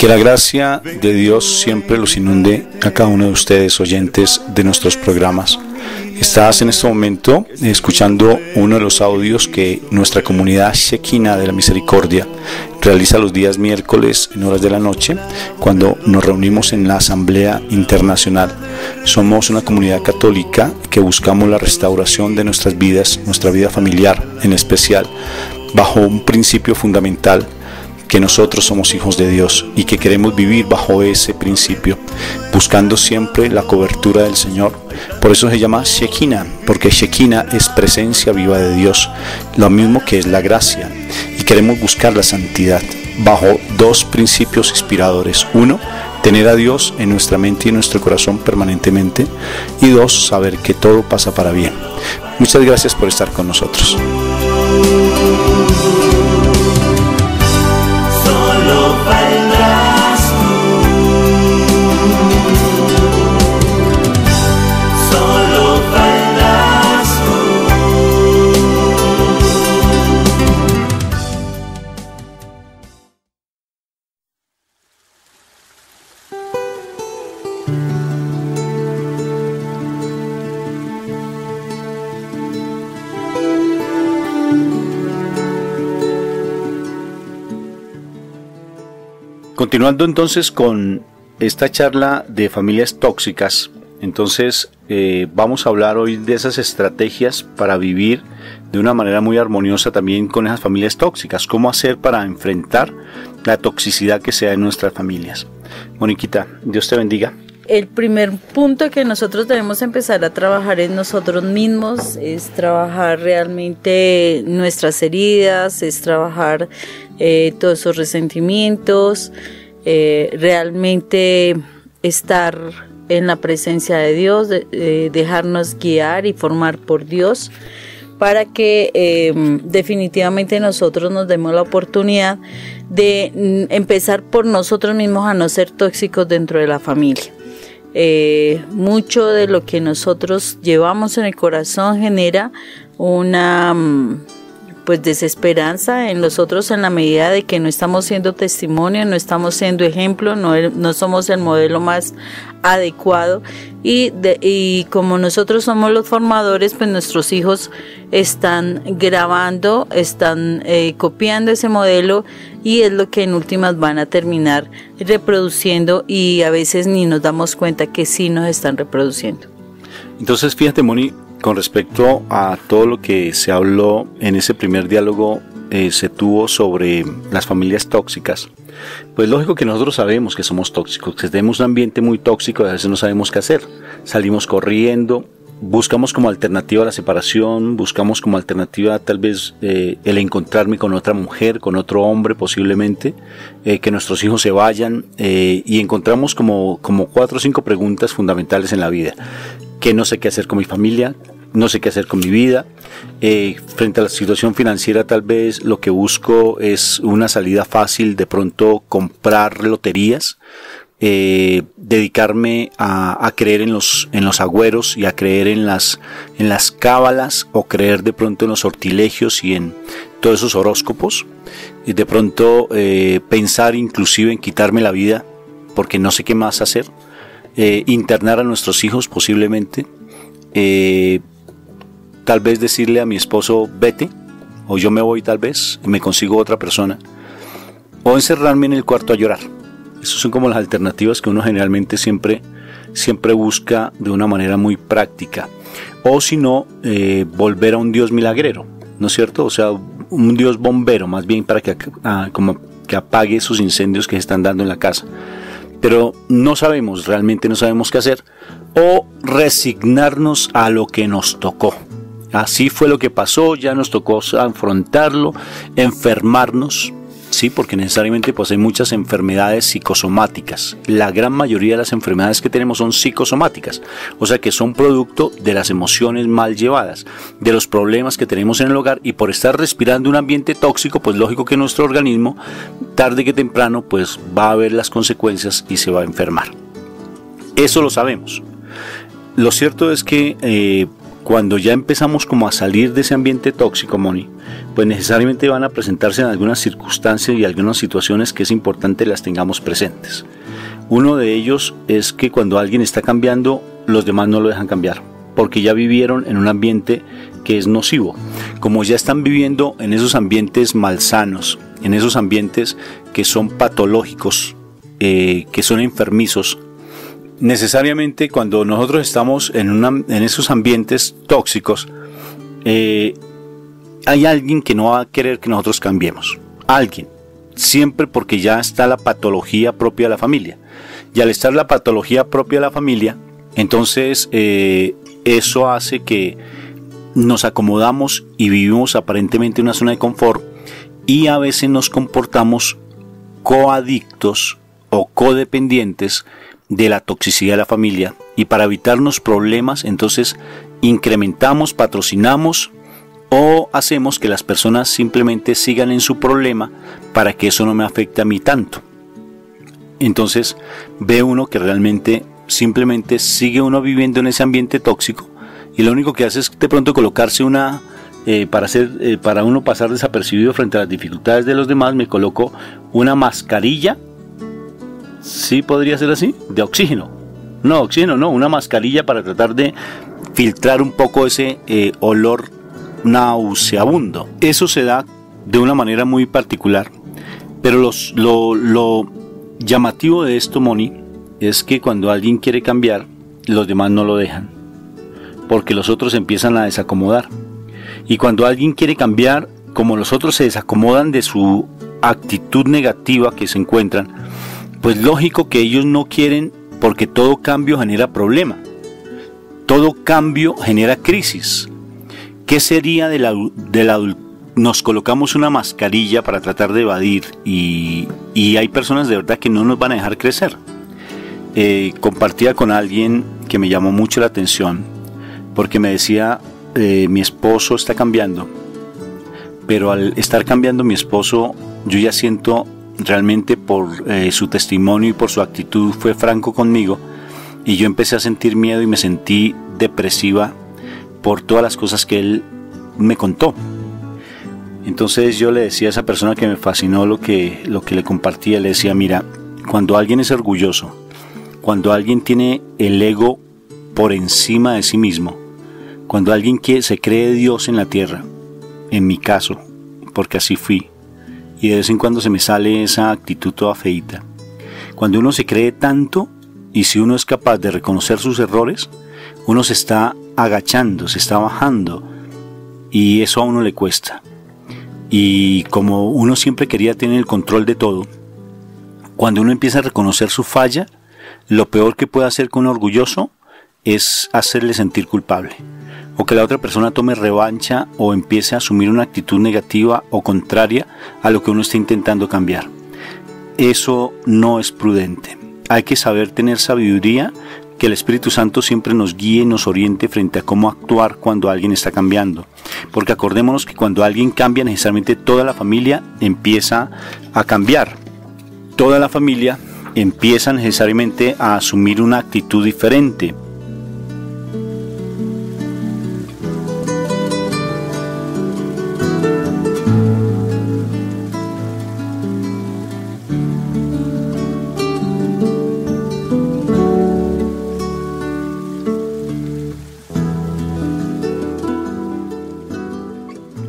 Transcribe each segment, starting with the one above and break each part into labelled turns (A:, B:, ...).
A: Que la gracia de Dios siempre los inunde a cada uno de ustedes, oyentes de nuestros programas. Estás en este momento escuchando uno de los audios que nuestra comunidad Shekinah de la Misericordia realiza los días miércoles en horas de la noche, cuando nos reunimos en la Asamblea Internacional. Somos una comunidad católica que buscamos la restauración de nuestras vidas, nuestra vida familiar en especial, bajo un principio fundamental: que nosotros somos hijos de Dios y que queremos vivir bajo ese principio, buscando siempre la cobertura del Señor. Por eso se llama Shekinah, porque Shekinah es presencia viva de Dios, lo mismo que es la gracia, y queremos buscar la santidad bajo dos principios inspiradores: uno, tener a Dios en nuestra mente y en nuestro corazón permanentemente, y dos, saber que todo pasa para bien. Muchas gracias por estar con nosotros. Continuando entonces con esta charla de familias tóxicas, entonces vamos a hablar hoy de esas estrategias para vivir de una manera muy armoniosa también con esas familias tóxicas. ¿Cómo hacer para enfrentar la toxicidad que sea en nuestras familias? Moniquita, Dios te bendiga.
B: El primer punto que nosotros debemos empezar a trabajar en nosotros mismos, es trabajar realmente nuestras heridas, es trabajar todos esos resentimientos, realmente estar en la presencia de Dios, dejarnos guiar y formar por Dios, para que definitivamente nosotros nos demos la oportunidad de empezar por nosotros mismos a no ser tóxicos dentro de la familia. Mucho de lo que nosotros llevamos en el corazón genera una desesperanza en nosotros, en la medida de que no estamos siendo testimonio, no estamos siendo ejemplo, no somos el modelo más adecuado, y como nosotros somos los formadores, pues nuestros hijos están grabando, están copiando ese modelo, y es lo que en últimas van a terminar reproduciendo, y a veces ni nos damos cuenta que sí nos están reproduciendo.
A: Entonces fíjate, Moni, con respecto a todo lo que se habló en ese primer diálogo, se tuvo sobre las familias tóxicas. Pues lógico que nosotros sabemos que somos tóxicos, que tenemos un ambiente muy tóxico y a veces no sabemos qué hacer. Salimos corriendo, buscamos como alternativa la separación, buscamos como alternativa tal vez el encontrarme con otra mujer, con otro hombre posiblemente, que nuestros hijos se vayan, y encontramos como 4 o 5 preguntas fundamentales en la vida. Que no sé qué hacer con mi familia, no sé qué hacer con mi vida, frente a la situación financiera tal vez lo que busco es una salida fácil, de pronto comprar loterías, dedicarme a creer en los agüeros y a creer en las cábalas, o creer de pronto en los sortilegios y en todos esos horóscopos, y de pronto pensar inclusive en quitarme la vida porque no sé qué más hacer, internar a nuestros hijos posiblemente, tal vez decirle a mi esposo vete, o yo me voy tal vez y me consigo otra persona, o encerrarme en el cuarto a llorar. Esas son como las alternativas que uno generalmente siempre busca de una manera muy práctica. O si no, volver a un Dios milagrero, ¿no es cierto? O sea, un Dios bombero, más bien para como que apague esos incendios que se están dando en la casa. Pero realmente no sabemos qué hacer, o resignarnos a lo que nos tocó. Así fue lo que pasó, ya nos tocó afrontarlo, enfermarnos, sí, porque necesariamente pues hay muchas enfermedades psicosomáticas. La gran mayoría de las enfermedades que tenemos son psicosomáticas, o sea que son producto de las emociones mal llevadas, de los problemas que tenemos en el hogar, y por estar respirando un ambiente tóxico, pues lógico que nuestro organismo, tarde que temprano, pues va a ver las consecuencias y se va a enfermar. Eso lo sabemos. Lo cierto es que cuando ya empezamos como a salir de ese ambiente tóxico, Moni, pues necesariamente van a presentarse en algunas circunstancias y algunas situaciones que es importante las tengamos presentes. Uno de ellos es que cuando alguien está cambiando, los demás no lo dejan cambiar, porque ya vivieron en un ambiente que es nocivo. Como ya están viviendo en esos ambientes malsanos, en esos ambientes que son patológicos, que son enfermizos, necesariamente cuando nosotros estamos en esos ambientes tóxicos, hay alguien que no va a querer que nosotros cambiemos. Alguien. Siempre, porque ya está la patología propia de la familia. Y al estar la patología propia de la familia, entonces eso hace que nos acomodamos y vivimos aparentemente en una zona de confort, y a veces nos comportamos coadictos o codependientes de la toxicidad de la familia, y para evitarnos problemas entonces incrementamos, patrocinamos o hacemos que las personas simplemente sigan en su problema para que eso no me afecte a mí tanto. Entonces ve uno que realmente simplemente sigue uno viviendo en ese ambiente tóxico, y lo único que hace es de pronto colocarse para uno pasar desapercibido frente a las dificultades de los demás. Me coloco una mascarilla, ¿sí podría ser así? De oxígeno. No, oxígeno no, una mascarilla para tratar de filtrar un poco ese olor nauseabundo. Eso se da de una manera muy particular, pero lo llamativo de esto, Moni, es que cuando alguien quiere cambiar, los demás no lo dejan, porque los otros empiezan a desacomodar. Y cuando alguien quiere cambiar, como los otros se desacomodan de su actitud negativa que se encuentran, pues lógico que ellos no quieren, porque todo cambio genera problema, todo cambio genera crisis. ¿Qué sería nos colocamos una mascarilla para tratar de evadir, y hay personas de verdad que no nos van a dejar crecer? Compartía con alguien que me llamó mucho la atención, porque me decía, mi esposo está cambiando, pero al estar cambiando mi esposo, yo ya siento realmente, por su testimonio y por su actitud, fue franco conmigo, y yo empecé a sentir miedo y me sentí depresiva por todas las cosas que él me contó. Entonces yo le decía a esa persona que me fascinó lo que le compartía, le decía, mira, cuando alguien es orgulloso, cuando alguien tiene el ego por encima de sí mismo, cuando alguien se cree Dios en la tierra, en mi caso, porque así fui, y de vez en cuando se me sale esa actitud toda feita, cuando uno se cree tanto, y si uno es capaz de reconocer sus errores, uno se está agachando, se está bajando, y eso a uno le cuesta. Y como uno siempre quería tener el control de todo, cuando uno empieza a reconocer su falla, lo peor que puede hacer con un orgulloso es hacerle sentir culpable, o que la otra persona tome revancha o empiece a asumir una actitud negativa o contraria a lo que uno está intentando cambiar. Eso no es prudente. Hay que saber tener sabiduría, que el Espíritu Santo siempre nos guíe y nos oriente frente a cómo actuar cuando alguien está cambiando. Porque acordémonos que cuando alguien cambia, necesariamente toda la familia empieza a cambiar. Toda la familia empieza necesariamente a asumir una actitud diferente.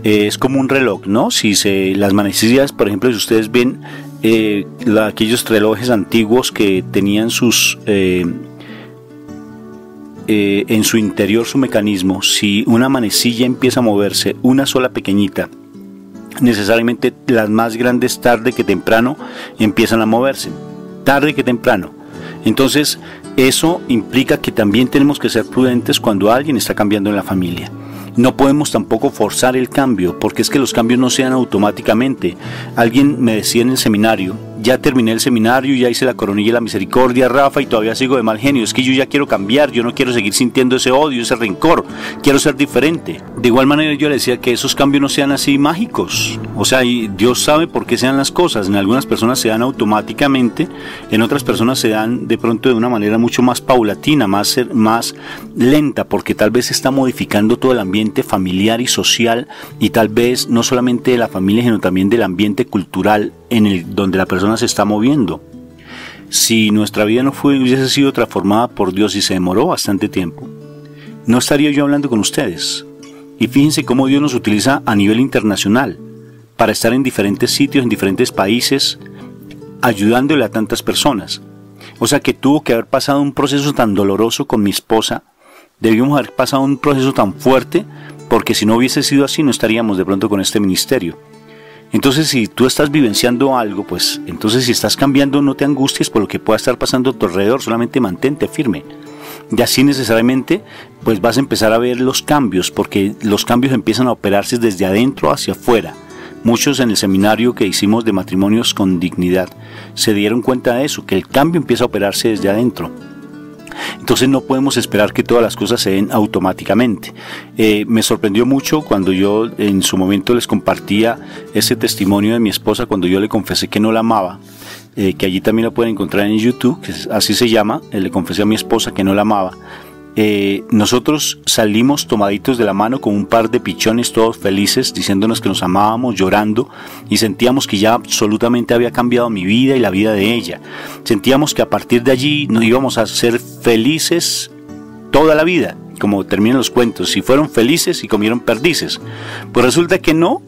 A: Es como un reloj, ¿no? Las manecillas, por ejemplo, si ustedes ven aquellos relojes antiguos que tenían en su interior su mecanismo, si una manecilla empieza a moverse, una sola pequeñita, necesariamente las más grandes tarde que temprano empiezan a moverse, tarde que temprano. Entonces eso implica que también tenemos que ser prudentes cuando alguien está cambiando en la familia. No podemos tampoco forzar el cambio, porque es que los cambios no se dan automáticamente. Alguien me decía en el seminario, ya terminé el seminario, ya hice la coronilla de la misericordia, Rafa, y todavía sigo de mal genio. Es que yo ya quiero cambiar, yo no quiero seguir sintiendo ese odio, ese rencor, quiero ser diferente. De igual manera yo le decía que esos cambios no sean así mágicos. O sea, y Dios sabe por qué sean las cosas. En algunas personas se dan automáticamente, en otras personas se dan de pronto de una manera mucho más paulatina, más lenta, porque tal vez se está modificando todo el ambiente familiar y social, y tal vez no solamente de la familia, sino también del ambiente cultural donde la persona se está moviendo. Si nuestra vida no hubiese sido transformada por Dios y se demoró bastante tiempo, no estaría yo hablando con ustedes. Y fíjense cómo Dios nos utiliza a nivel internacional para estar en diferentes sitios, en diferentes países, ayudándole a tantas personas. O sea que tuvo que haber pasado un proceso tan doloroso con mi esposa, debíamos haber pasado un proceso tan fuerte, porque si no hubiese sido así no estaríamos de pronto con este ministerio. Entonces, si tú estás vivenciando algo, pues entonces si estás cambiando, no te angusties por lo que pueda estar pasando a tu alrededor, solamente mantente firme. Y así necesariamente pues vas a empezar a ver los cambios, porque los cambios empiezan a operarse desde adentro hacia afuera. Muchos en el seminario que hicimos de matrimonios con dignidad se dieron cuenta de eso, que el cambio empieza a operarse desde adentro. Entonces no podemos esperar que todas las cosas se den automáticamente. Me sorprendió mucho cuando yo en su momento les compartía ese testimonio de mi esposa cuando yo le confesé que no la amaba, que allí también lo pueden encontrar en YouTube, que así se llama, le confesé a mi esposa que no la amaba. Nosotros salimos tomaditos de la mano con un par de pichones todos felices, diciéndonos que nos amábamos, llorando, y sentíamos que ya absolutamente había cambiado mi vida y la vida de ella. Sentíamos que a partir de allí nos íbamos a ser felices toda la vida, como terminan los cuentos, si fueron felices y comieron perdices. Pues resulta que no.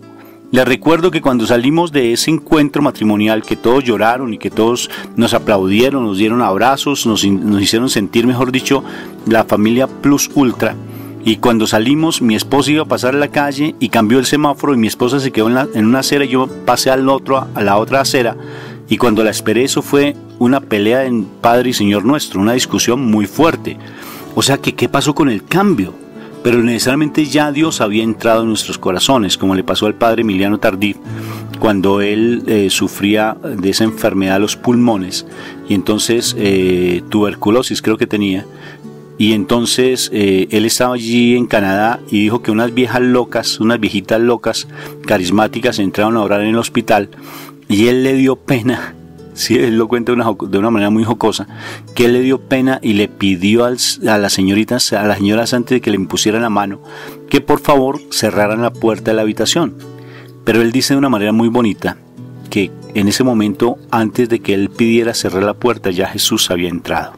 A: Les recuerdo que cuando salimos de ese encuentro matrimonial, que todos lloraron y que todos nos aplaudieron, nos dieron abrazos, nos hicieron sentir, mejor dicho, la familia plus ultra. Y cuando salimos, mi esposa iba a pasar a la calle y cambió el semáforo y mi esposa se quedó en una acera y yo pasé a la otra acera. Y cuando la esperé, eso fue una pelea en Padre y Señor Nuestro, una discusión muy fuerte. O sea que, ¿qué pasó con el cambio? Pero necesariamente ya Dios había entrado en nuestros corazones, como le pasó al padre Emiliano Tardif, cuando él sufría de esa enfermedad de los pulmones, y entonces tuberculosis creo que tenía, y entonces él estaba allí en Canadá y dijo que unas viejitas locas, carismáticas, entraron a orar en el hospital, y él le dio pena. Sí, él lo cuenta de una manera muy jocosa, que él le dio pena y le pidió a las señoras antes de que le impusieran la mano, que por favor cerraran la puerta de la habitación. Pero él dice de una manera muy bonita, que en ese momento, antes de que él pidiera cerrar la puerta, ya Jesús había entrado.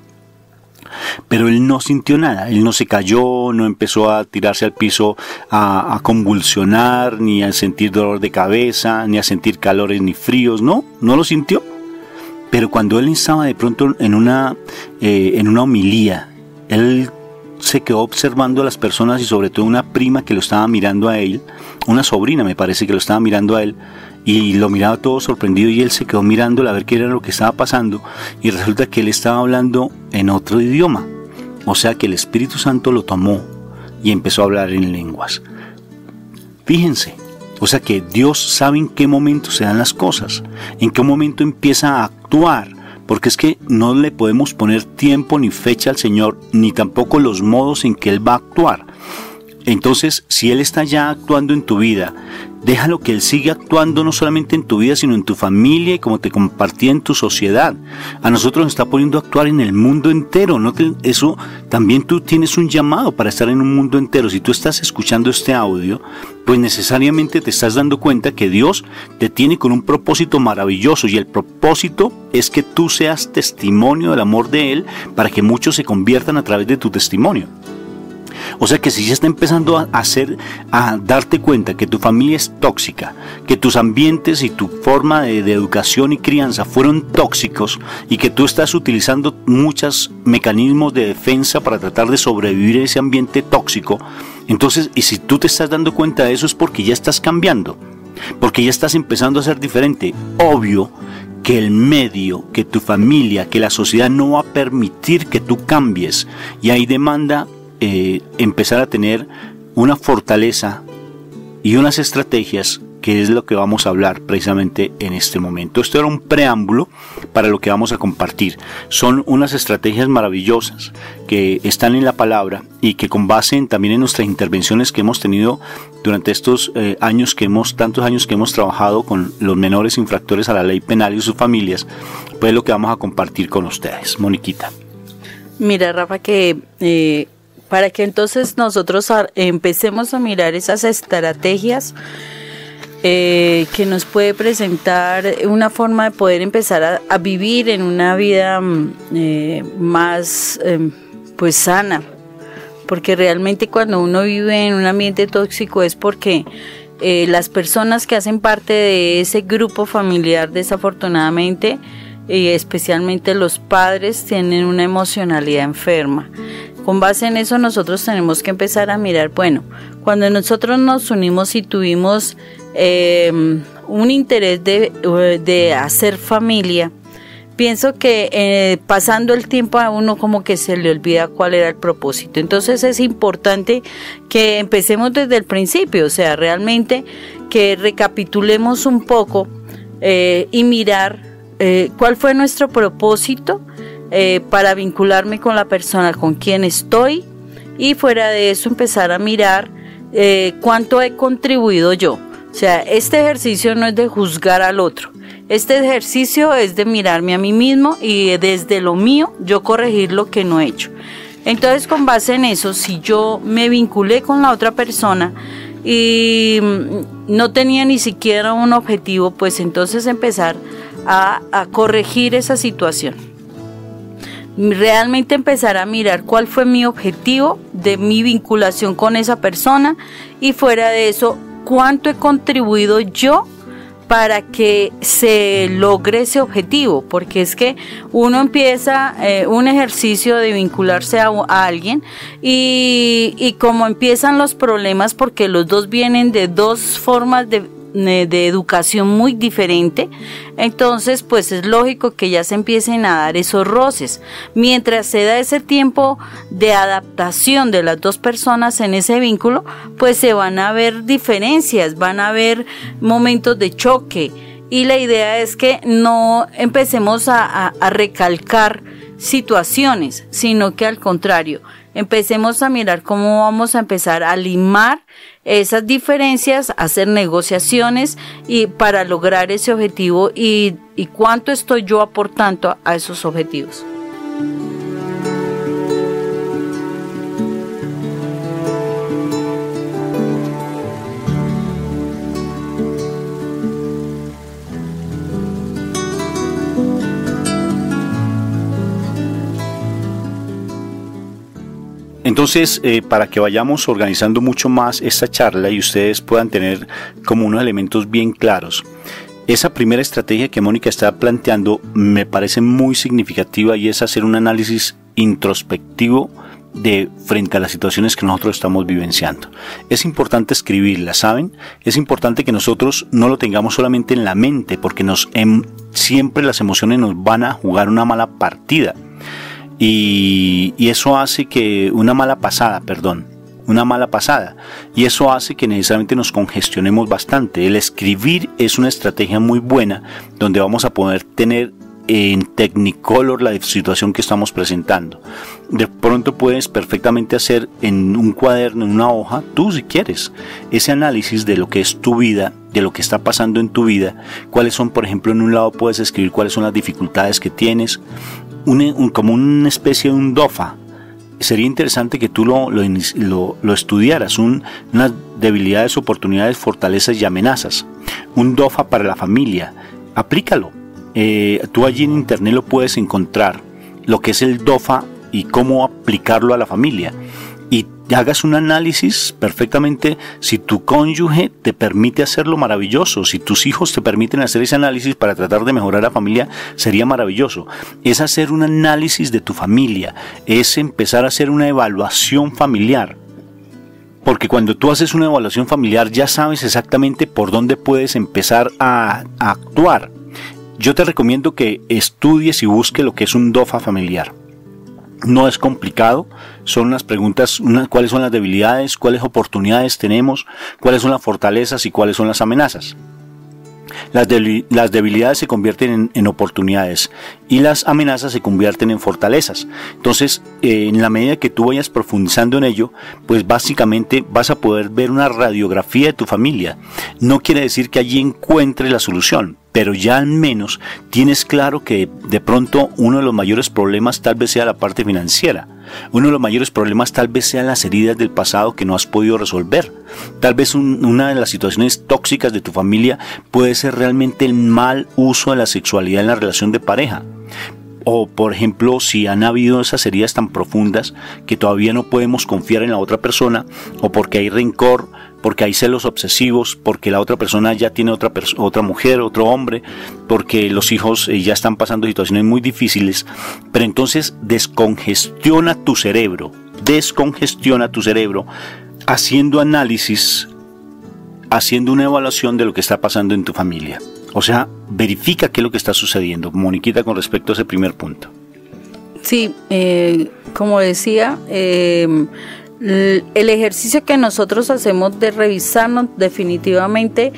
A: Pero él no sintió nada, él no se cayó, no empezó a tirarse al piso a convulsionar, ni a sentir dolor de cabeza, ni a sentir calores ni fríos, no lo sintió. Pero cuando él estaba de pronto en una homilía, él se quedó observando a las personas y sobre todo una prima que lo estaba mirando a él, una sobrina me parece que lo estaba mirando a él, y lo miraba todo sorprendido y él se quedó mirándole a ver qué era lo que estaba pasando, y resulta que él estaba hablando en otro idioma. O sea que el Espíritu Santo lo tomó y empezó a hablar en lenguas. Fíjense. O sea que Dios sabe en qué momento se dan las cosas, en qué momento empieza a actuar, porque es que no le podemos poner tiempo ni fecha al Señor, ni tampoco los modos en que Él va a actuar. Entonces, si Él está ya actuando en tu vida, déjalo que Él siga actuando no solamente en tu vida, sino en tu familia y como te compartía en tu sociedad. A nosotros nos está poniendo a actuar en el mundo entero. Eso también tú tienes un llamado para estar en un mundo entero. Si tú estás escuchando este audio, pues necesariamente te estás dando cuenta que Dios te tiene con un propósito maravilloso, y el propósito es que tú seas testimonio del amor de Él para que muchos se conviertan a través de tu testimonio. O sea que si ya está empezando a darte cuenta que tu familia es tóxica, que tus ambientes y tu forma de educación y crianza fueron tóxicos, y que tú estás utilizando muchos mecanismos de defensa para tratar de sobrevivir en ese ambiente tóxico, entonces, y si tú te estás dando cuenta de eso, es porque ya estás cambiando, porque ya estás empezando a ser diferente. Obvio que el medio, que tu familia, que la sociedad no va a permitir que tú cambies, y ahí demanda empezar a tener una fortaleza y unas estrategias que es lo que vamos a hablar precisamente en este momento. Esto era un preámbulo para lo que vamos a compartir. Son unas estrategias maravillosas que están en la palabra y que con base también en nuestras intervenciones que hemos tenido durante estos tantos años que hemos trabajado con los menores infractores a la ley penal y sus familias, pues lo que vamos a compartir con ustedes. Moniquita.
B: Mira, Rafa, que para que entonces nosotros empecemos a mirar esas estrategias que nos puede presentar una forma de poder empezar a vivir en una vida más pues sana, porque realmente cuando uno vive en un ambiente tóxico es porque las personas que hacen parte de ese grupo familiar, desafortunadamente, y especialmente los padres, tienen una emocionalidad enferma. Con base en eso nosotros tenemos que empezar a mirar, bueno, cuando nosotros nos unimos y tuvimos un interés de hacer familia, pienso que pasando el tiempo a uno como que se le olvida cuál era el propósito. Entonces es importante que empecemos desde el principio, o sea, realmente que recapitulemos un poco y mirar cuál fue nuestro propósito para vincularme con la persona con quien estoy, y fuera de eso empezar a mirar cuánto he contribuido yo. O sea, este ejercicio no es de juzgar al otro, este ejercicio es de mirarme a mí mismo y desde lo mío yo corregir lo que no he hecho. Entonces, con base en eso, si yo me vinculé con la otra persona y no tenía ni siquiera un objetivo, pues entonces empezar a corregir esa situación. Realmente empezar a mirar cuál fue mi objetivo de mi vinculación con esa persona, y fuera de eso, cuánto he contribuido yo para que se logre ese objetivo, porque es que uno empieza un ejercicio de vincularse a alguien y como empiezan los problemas, porque los dos vienen de dos formas de educación muy diferente, entonces pues es lógico que ya se empiecen a dar esos roces. Mientras se da ese tiempo de adaptación de las dos personas en ese vínculo, pues se van a ver diferencias, van a haber momentos de choque, y la idea es que no empecemos a recalcar situaciones, sino que al contrario, empecemos a mirar cómo vamos a empezar a limar esas diferencias, hacer negociaciones y para lograr ese objetivo, y cuánto estoy yo aportando a esos objetivos.
A: Entonces, para que vayamos organizando mucho más esta charla y ustedes puedan tener como unos elementos bien claros, esa primera estrategia que Mónica está planteando me parece muy significativa, y es hacer un análisis introspectivo frente a las situaciones que nosotros estamos vivenciando. Es importante escribirlas, ¿saben? Es importante que nosotros no lo tengamos solamente en la mente, porque siempre las emociones nos van a jugar una mala partida. Y eso hace que una mala pasada, y eso hace que necesariamente nos congestionemos bastante. El escribir es una estrategia muy buena, donde vamos a poder tener en Technicolor la situación que estamos presentando. De pronto puedes perfectamente hacer en un cuaderno, en una hoja, tú si quieres, ese análisis de lo que es tu vida, de lo que está pasando en tu vida, cuáles son, por ejemplo, en un lado puedes escribir cuáles son las dificultades que tienes, como una especie de un DOFA. Sería interesante que tú lo estudiaras, unas debilidades, oportunidades, fortalezas y amenazas. Un DOFA para la familia, aplícalo. Tú allí en internet lo puedes encontrar, lo que es el DOFA y cómo aplicarlo a la familia. Y hagas un análisis perfectamente. Si tu cónyuge te permite hacerlo, maravilloso. Si tus hijos te permiten hacer ese análisis para tratar de mejorar la familia, sería maravilloso. Es hacer un análisis de tu familia, es empezar a hacer una evaluación familiar. Porque cuando tú haces una evaluación familiar ya sabes exactamente por dónde puedes empezar a actuar. Yo te recomiendo que estudies y busques lo que es un DOFA familiar. No es complicado, son unas preguntas, cuáles son las debilidades, cuáles oportunidades tenemos, cuáles son las fortalezas y cuáles son las amenazas. Las debilidades se convierten en oportunidades y las amenazas se convierten en fortalezas. Entonces, en la medida que tú vayas profundizando en ello, pues básicamente vas a poder ver una radiografía de tu familia. No quiere decir que allí encuentres la solución, pero ya al menos tienes claro que de pronto uno de los mayores problemas tal vez sea la parte financiera. Uno de los mayores problemas tal vez sean las heridas del pasado que no has podido resolver. Tal vez una de las situaciones tóxicas de tu familia puede ser realmente el mal uso de la sexualidad en la relación de pareja. O por ejemplo, si han habido esas heridas tan profundas que todavía no podemos confiar en la otra persona, o porque hay rencor, porque hay celos obsesivos, porque la otra persona ya tiene otra mujer, otro hombre, porque los hijos ya están pasando situaciones muy difíciles. Pero entonces descongestiona tu cerebro haciendo análisis, haciendo una evaluación de lo que está pasando en tu familia. O sea, verifica qué es lo que está sucediendo, Moniquita, con respecto a ese primer punto.
B: Sí, como decía, el ejercicio que nosotros hacemos de revisarnos definitivamente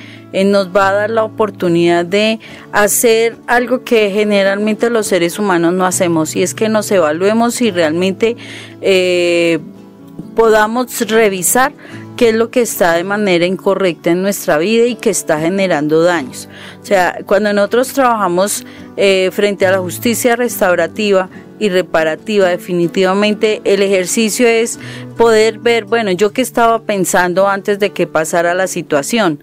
B: nos va a dar la oportunidad de hacer algo que generalmente los seres humanos no hacemos, y es que nos evaluemos y realmente podamos revisar qué es lo que está de manera incorrecta en nuestra vida y que está generando daños. O sea, cuando nosotros trabajamos frente a la justicia restaurativa y reparativa, definitivamente el ejercicio es poder ver, bueno, yo qué estaba pensando antes de que pasara la situación,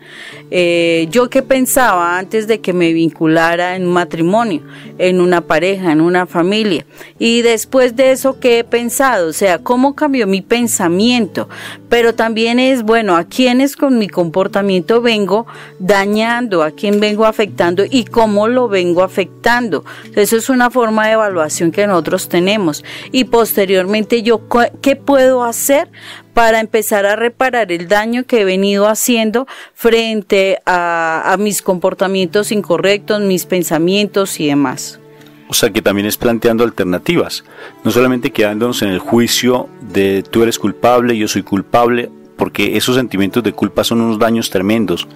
B: yo qué pensaba antes de que me vinculara en un matrimonio, en una pareja, en una familia, y después de eso qué he pensado, o sea, cómo cambió mi pensamiento, pero también es, bueno, a quiénes con mi comportamiento vengo dañando, a quién vengo afectando y cómo lo vengo afectando. Eso es una forma de evaluación que nosotros tenemos, y posteriormente yo qué puedo hacer para empezar a reparar el daño que he venido haciendo frente a mis comportamientos incorrectos, mis pensamientos y demás.
A: O sea que también es planteando alternativas, no solamente quedándonos en el juicio de tú eres culpable, yo soy culpable, porque esos sentimientos de culpa son unos daños tremendos.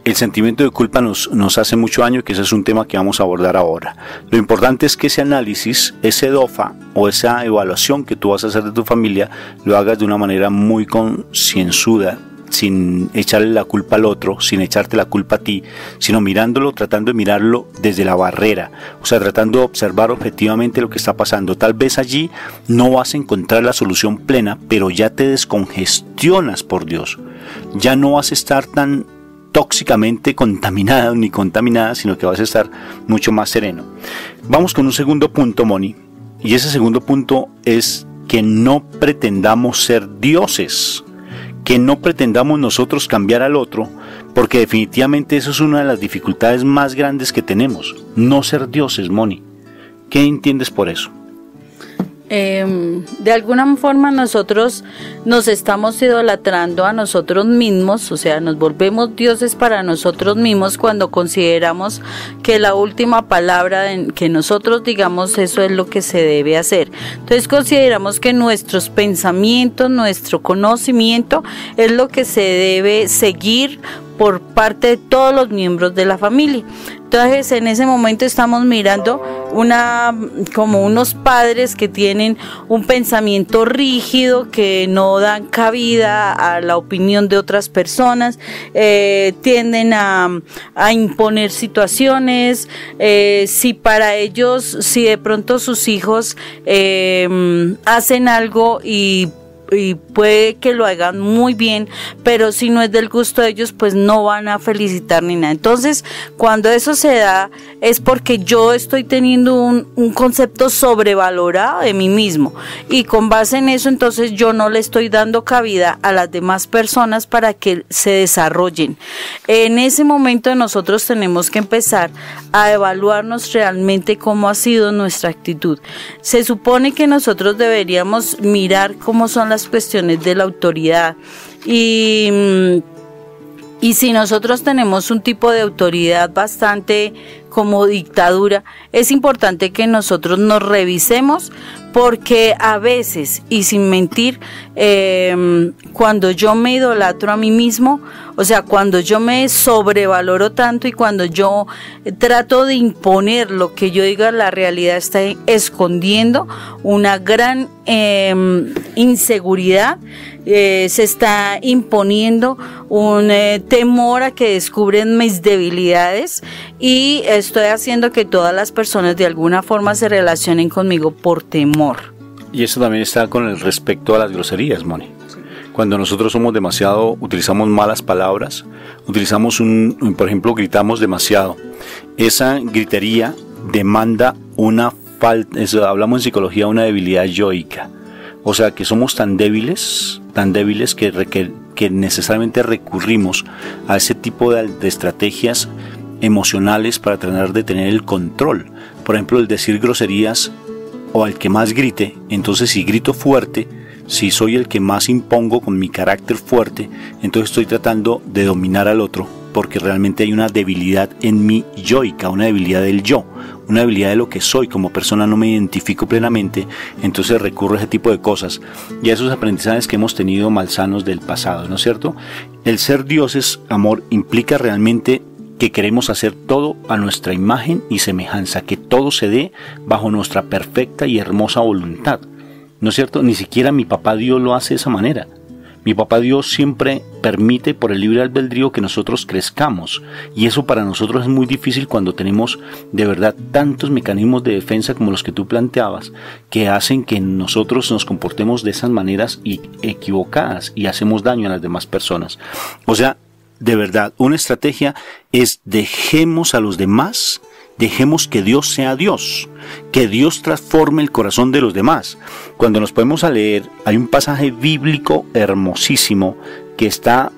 A: El sentimiento de culpa nos hace mucho daño, que ese es un tema que vamos a abordar ahora. Lo importante es que ese análisis, ese DOFA o esa evaluación que tú vas a hacer de tu familia, lo hagas de una manera muy concienzuda, sin echarle la culpa al otro, sin echarte la culpa a ti, sino mirándolo, tratando de mirarlo desde la barrera, o sea, tratando de observar objetivamente lo que está pasando. Tal vez allí no vas a encontrar la solución plena, pero ya te descongestionas, por Dios. Ya no vas a estar tan tóxicamente contaminado ni contaminada, sino que vas a estar mucho más sereno. Vamos con un segundo punto, Moni, y ese segundo punto es que no pretendamos ser dioses, que no pretendamos nosotros cambiar al otro, porque definitivamente eso es una de las dificultades más grandes que tenemos, no ser dioses, Moni. ¿Qué entiendes por eso?
B: De alguna forma nosotros nos estamos idolatrando a nosotros mismos, o sea, nos volvemos dioses para nosotros mismos cuando consideramos que la última palabra que nosotros digamos, eso es lo que se debe hacer. Entonces consideramos que nuestros pensamientos, nuestro conocimiento es lo que se debe seguir por parte de todos los miembros de la familia. Entonces en ese momento estamos mirando como unos padres que tienen un pensamiento rígido, que no dan cabida a la opinión de otras personas, tienden a imponer situaciones, si de pronto sus hijos hacen algo y puede que lo hagan muy bien, pero si no es del gusto de ellos, pues no van a felicitar ni nada. Entonces, cuando eso se da, es porque yo estoy teniendo un concepto sobrevalorado de mí mismo, y con base en eso, entonces yo no le estoy dando cabida a las demás personas para que se desarrollen. En ese momento nosotros tenemos que empezar a evaluarnos realmente cómo ha sido nuestra actitud. Se supone que nosotros deberíamos mirar cómo son las cuestiones de la autoridad, y si nosotros tenemos un tipo de autoridad bastante como dictadura, es importante que nosotros nos revisemos, porque a veces, y sin mentir, cuando yo me idolatro a mí mismo, o sea, cuando yo me sobrevaloro tanto y cuando yo trato de imponer lo que yo diga, la realidad está escondiendo una gran inseguridad. Se está imponiendo un temor a que descubren mis debilidades, y estoy haciendo que todas las personas de alguna forma se relacionen conmigo por temor.
A: Y eso también está con el respecto a las groserías, Moni. Cuando nosotros somos demasiado, utilizamos malas palabras, utilizamos por ejemplo, gritamos demasiado. Esa gritería demanda una falta, hablamos en psicología, una debilidad yoica. O sea, que somos tan débiles que necesariamente recurrimos a ese tipo de estrategias emocionales para tratar de tener el control. Por ejemplo, el decir groserías, o al que más grite. Entonces, si grito fuerte, si soy el que más impongo con mi carácter fuerte, entonces estoy tratando de dominar al otro, porque realmente hay una debilidad en mi yoica, una debilidad del yo, una debilidad de lo que soy como persona, no me identifico plenamente, entonces recurro a ese tipo de cosas y a esos aprendizajes que hemos tenido malsanos del pasado, ¿no es cierto? El ser dioses, amor, implica realmente que queremos hacer todo a nuestra imagen y semejanza, que todo se dé bajo nuestra perfecta y hermosa voluntad, ¿no es cierto? Ni siquiera mi papá Dios lo hace de esa manera. Mi papá Dios siempre permite por el libre albedrío que nosotros crezcamos, y eso para nosotros es muy difícil cuando tenemos de verdad tantos mecanismos de defensa como los que tú planteabas, que hacen que nosotros nos comportemos de esas maneras equivocadas y hacemos daño a las demás personas. O sea, de verdad, una estrategia es: dejemos a los demás, dejemos que Dios sea Dios, que Dios transforme el corazón de los demás. Cuando nos ponemos a leer, hay un pasaje bíblico hermosísimo que está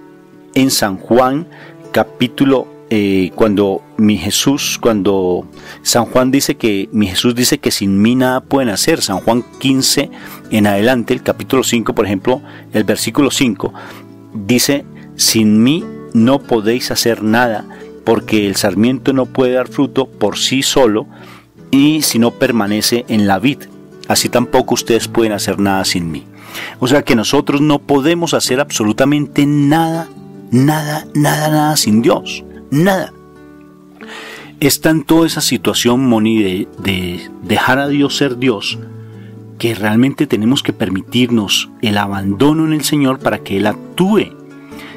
A: en San Juan, capítulo, cuando San Juan dice que mi Jesús dice que sin mí nada pueden hacer. San Juan 15 en adelante, el capítulo 5, por ejemplo, el versículo 5, dice: sin mí no podéis hacer nada, porque el sarmiento no puede dar fruto por sí solo, y si no permanece en la vid, así tampoco ustedes pueden hacer nada sin mí. O sea que nosotros no podemos hacer absolutamente nada sin Dios, nada. Es tanto esa situación, Moni, de dejar a Dios ser Dios, que realmente tenemos que permitirnos el abandono en el Señor para que Él actúe.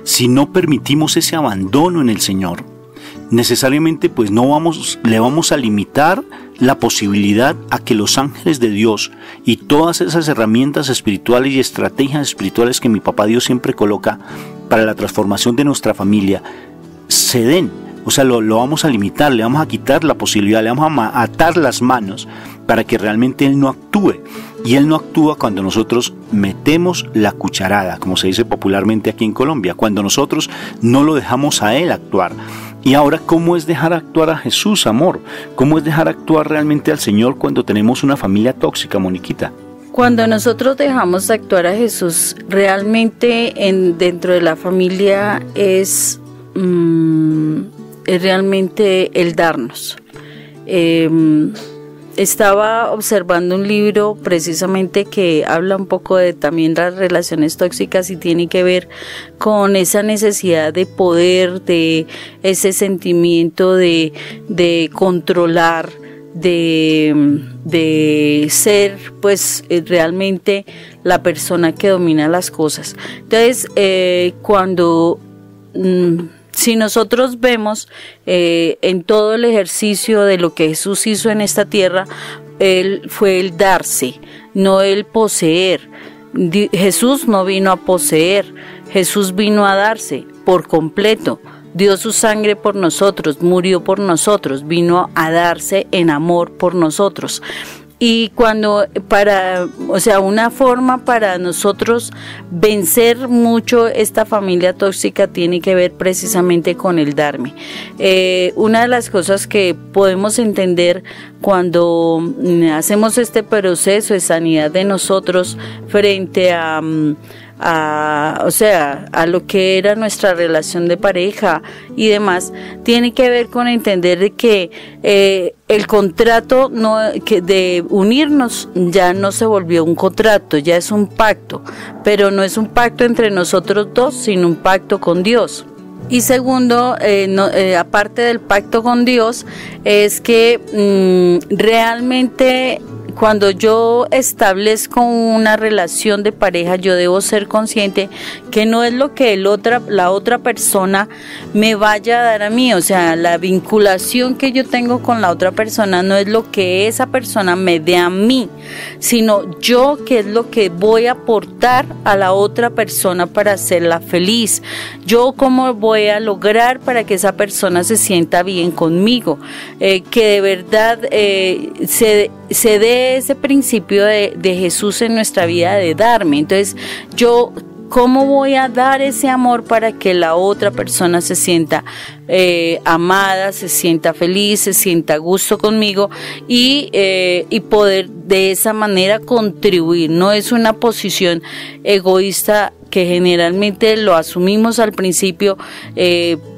A: Si no permitimos ese abandono en el Señor, necesariamente pues le vamos a limitar la posibilidad a que los ángeles de Dios y todas esas herramientas espirituales y estrategias espirituales que mi papá Dios siempre coloca para la transformación de nuestra familia se den. O sea, lo vamos a limitar, le vamos a quitar la posibilidad, le vamos a atar las manos para que realmente Él no actúe. Y Él no actúa cuando nosotros metemos la cucharada, como se dice popularmente aquí en Colombia, cuando nosotros no lo dejamos a Él actuar. Y ahora, ¿cómo es dejar actuar a Jesús, amor? ¿Cómo es dejar actuar realmente al Señor cuando tenemos una familia tóxica, Moniquita?
B: Cuando nosotros dejamos actuar a Jesús, realmente dentro de la familia es realmente el darnos. Estaba observando un libro precisamente que habla un poco de también las relaciones tóxicas y tiene que ver con esa necesidad de poder, de ese sentimiento de controlar, de ser pues realmente la persona que domina las cosas. Entonces, si nosotros vemos en todo el ejercicio de lo que Jesús hizo en esta tierra, fue el darse, no el poseer. Jesús no vino a poseer, Jesús vino a darse por completo. Dio su sangre por nosotros, murió por nosotros, vino a darse en amor por nosotros. Y una forma para nosotros vencer mucho esta familia tóxica tiene que ver precisamente con el darme. Una de las cosas que podemos entender cuando hacemos este proceso de sanidad de nosotros frente a o sea, a lo que era nuestra relación de pareja y demás, tiene que ver con entender de que el contrato de unirnos ya no se volvió un contrato, ya es un pacto, pero no es un pacto entre nosotros dos, sino un pacto con Dios. Y segundo, aparte del pacto con Dios, es que realmente cuando yo establezco una relación de pareja, yo debo ser consciente que no es lo que la otra persona me vaya a dar a mí, o sea, la vinculación que yo tengo con la otra persona no es lo que esa persona me dé a mí, sino yo qué es lo que voy a aportar a la otra persona para hacerla feliz. Yo cómo voy a lograr para que esa persona se sienta bien conmigo, que de verdad se dé ese principio de Jesús en nuestra vida de darme. Entonces, yo ¿cómo voy a dar ese amor para que la otra persona se sienta amada, se sienta feliz, se sienta a gusto conmigo y poder de esa manera contribuir? No es una posición egoísta que generalmente lo asumimos al principio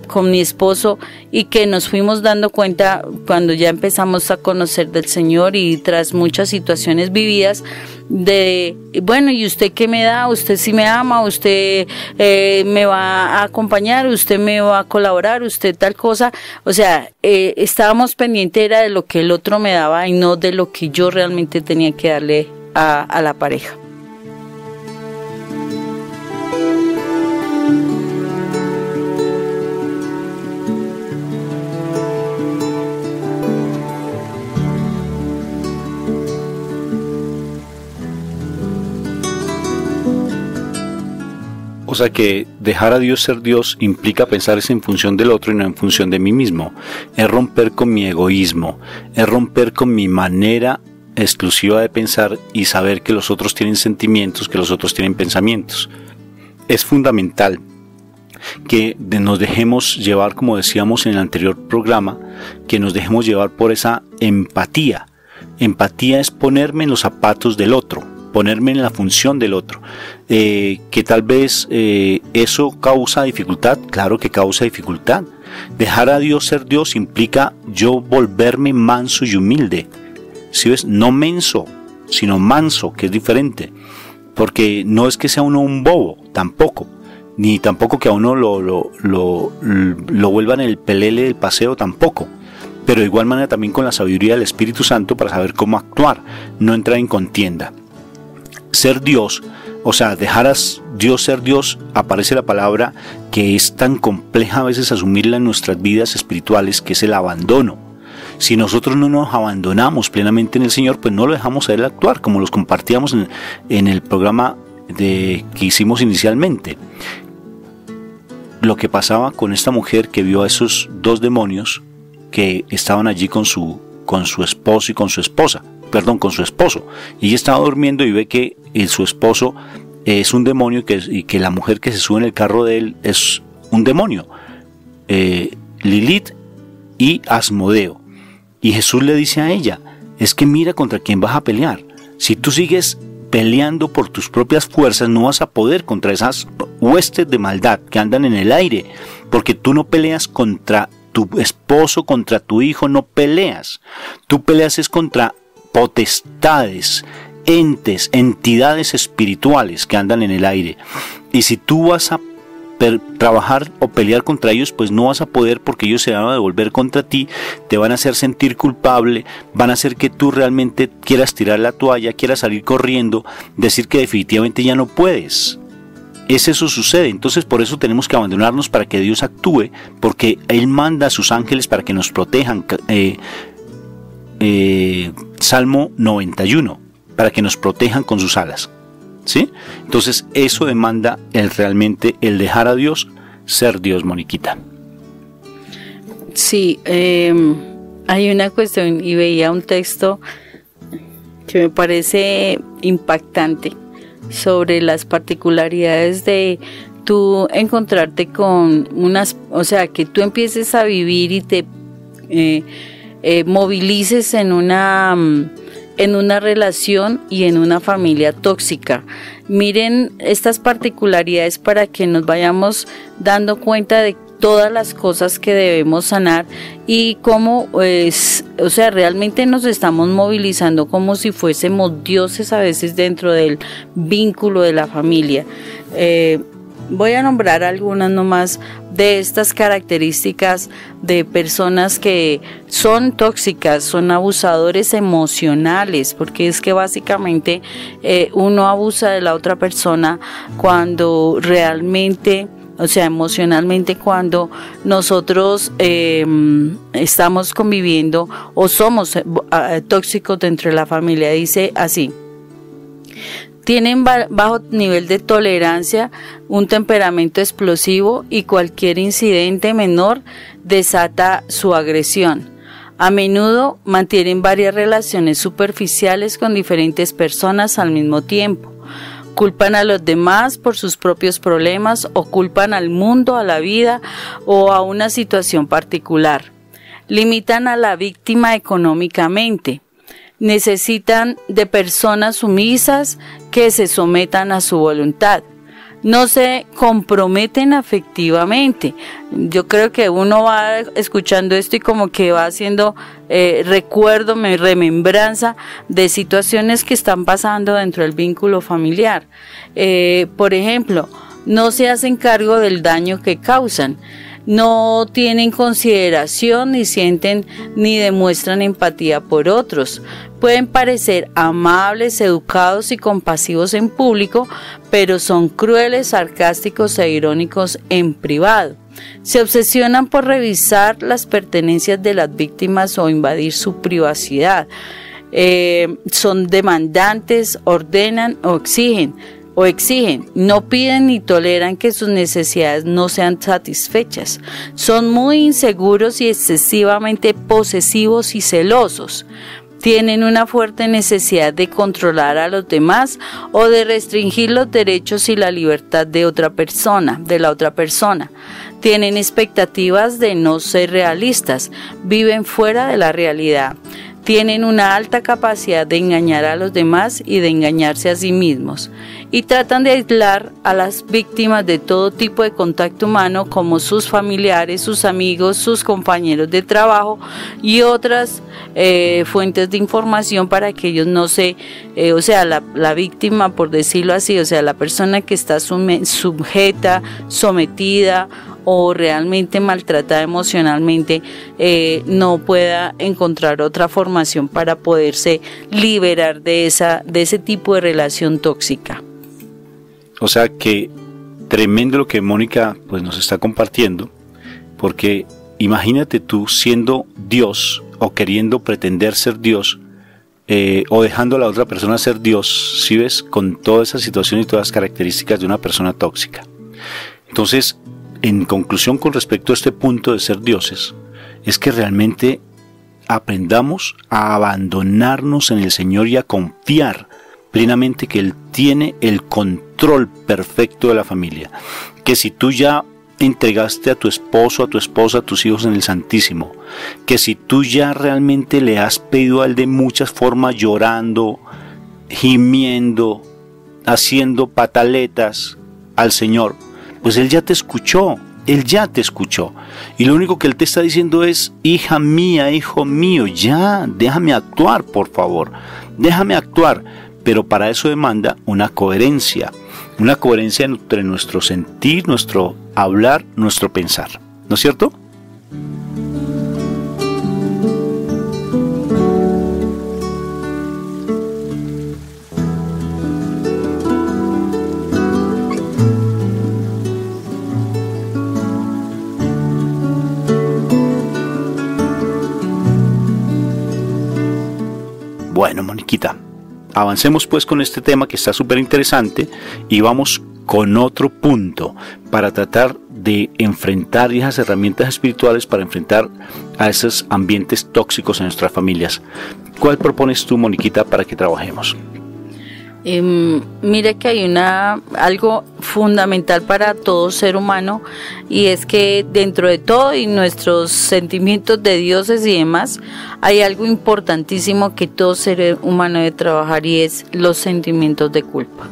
B: con mi esposo y que nos fuimos dando cuenta cuando ya empezamos a conocer del Señor y tras muchas situaciones vividas de, bueno, ¿y usted qué me da? ¿Usted sí me ama? ¿Usted me va a acompañar? ¿Usted me va a colaborar? ¿Usted tal cosa? O sea, estábamos pendientes era de lo que el otro me daba y no de lo que yo realmente tenía que darle a la pareja.
A: O sea que dejar a Dios ser Dios implica pensar es en función del otro y no en función de mí mismo. Es romper con mi egoísmo, es romper con mi manera exclusiva de pensar y saber que los otros tienen sentimientos, que los otros tienen pensamientos. Es fundamental que nos dejemos llevar, como decíamos en el anterior programa, que nos dejemos llevar por esa empatía. Empatía es ponerme en los zapatos del otro, ponerme en la función del otro. Que tal vez eso causa dificultad, claro que causa dificultad. Dejar a Dios ser Dios implica yo volverme manso y humilde. ¿Sí ves? No menso, sino manso, que es diferente. Porque no es que sea uno un bobo, tampoco. Ni tampoco que a uno lo vuelvan el pelele del paseo, tampoco. Pero de igual manera también con la sabiduría del Espíritu Santo para saber cómo actuar, no entrar en contienda. Ser Dios, o sea, dejar a Dios ser Dios, aparece la palabra que es tan compleja a veces asumirla en nuestras vidas espirituales, que es el abandono. Si nosotros no nos abandonamos plenamente en el Señor, pues no lo dejamos a Él actuar, como los compartíamos en el programa que hicimos inicialmente. Lo que pasaba con esta mujer que vio a esos dos demonios que estaban allí con su esposo y con su esposa. Con su esposo, y ella estaba durmiendo y ve que su esposo es un demonio y que la mujer que se sube en el carro de él es un demonio, Lilith y Asmodeo. Y Jesús le dice a ella, es que mira contra quién vas a pelear. Si tú sigues peleando por tus propias fuerzas, no vas a poder contra esas huestes de maldad que andan en el aire, porque tú no peleas contra tu esposo, contra tu hijo, no peleas. Tú peleas es contra potestades, entes, entidades espirituales que andan en el aire. Y si tú vas a trabajar o pelear contra ellos, pues no vas a poder, porque ellos se van a devolver contra ti, te van a hacer sentir culpable, van a hacer que tú realmente quieras tirar la toalla, quieras salir corriendo, decir que definitivamente ya no puedes. Eso sucede. Entonces por eso tenemos que abandonarnos para que Dios actúe, porque Él manda a sus ángeles para que nos protejan. Salmo 91, para que nos protejan con sus alas, ¿sí? Entonces eso demanda realmente el dejar a Dios ser Dios, Moniquita.
B: Sí, hay una cuestión y veía un texto que me parece impactante sobre las particularidades de tú encontrarte con o sea, que tú empieces a vivir y te movilices en en una relación y en una familia tóxica. Miren estas particularidades para que nos vayamos dando cuenta de todas las cosas que debemos sanar y cómo realmente nos estamos movilizando como si fuésemos dioses a veces dentro del vínculo de la familia. Voy a nombrar algunas nomás de estas características de personas que son tóxicas, son abusadores emocionales, porque es que básicamente uno abusa de la otra persona cuando realmente, emocionalmente, cuando nosotros estamos conviviendo o somos tóxicos dentro de la familia. Dice así: tienen bajo nivel de tolerancia, un temperamento explosivo y cualquier incidente menor desata su agresión. A menudo mantienen varias relaciones superficiales con diferentes personas al mismo tiempo. Culpan a los demás por sus propios problemas o culpan al mundo, a la vida o a una situación particular. Limitan a la víctima económicamente. Necesitan de personas sumisas que se sometan a su voluntad. No se comprometen afectivamente. Yo creo que uno va escuchando esto y como que va haciendo remembranza de situaciones que están pasando dentro del vínculo familiar. Por ejemplo, no se hacen cargo del daño que causan. No tienen consideración, ni sienten ni demuestran empatía por otros. Pueden parecer amables, educados y compasivos en público, pero son crueles, sarcásticos e irónicos en privado. Se obsesionan por revisar las pertenencias de las víctimas o invadir su privacidad. Son demandantes, ordenan o exigen, no piden ni toleran que sus necesidades no sean satisfechas. Son muy inseguros y excesivamente posesivos y celosos. Tienen una fuerte necesidad de controlar a los demás o de restringir los derechos y la libertad de la otra persona. Tienen expectativas de no ser realistas, viven fuera de la realidad. Tienen una alta capacidad de engañar a los demás y de engañarse a sí mismos, y tratan de aislar a las víctimas de todo tipo de contacto humano, como sus familiares, sus amigos, sus compañeros de trabajo y otras fuentes de información para que ellos no la víctima, por decirlo así, la persona que está sujeta, sometida o realmente maltratada emocionalmente, no pueda encontrar otra formación para poderse liberar de ese tipo de relación tóxica.
A: O sea que tremendo lo que Mónica pues nos está compartiendo, porque imagínate tú siendo Dios o queriendo pretender ser Dios, o dejando a la otra persona ser Dios, ¿sí ves? Con toda esa situación y todas las características de una persona tóxica. Entonces, en conclusión con respecto a este punto de ser dioses, es que realmente aprendamos a abandonarnos en el Señor y a confiar plenamente que Él tiene el control perfecto de la familia. Que si tú ya entregaste a tu esposo, a tu esposa, a tus hijos en el Santísimo, que si tú ya realmente le has pedido a Él de muchas formas, llorando, gimiendo, haciendo pataletas al Señor, pues Él ya te escuchó, Él ya te escuchó. Y lo único que Él te está diciendo es: hija mía, hijo mío, ya, déjame actuar, por favor, déjame actuar. Pero para eso demanda una coherencia entre nuestro sentir, nuestro hablar, nuestro pensar. ¿No es cierto? Bueno, Moniquita, avancemos pues con este tema que está súper interesante y vamos con otro punto para tratar de enfrentar esas herramientas espirituales para enfrentar a esos ambientes tóxicos en nuestras familias. ¿Cuál propones tú, Moniquita, para que trabajemos?
B: Mire que hay algo fundamental para todo ser humano, y es que dentro de todo y nuestros sentimientos de dioses y demás, hay algo importantísimo que todo ser humano debe trabajar, y es los sentimientos de culpa.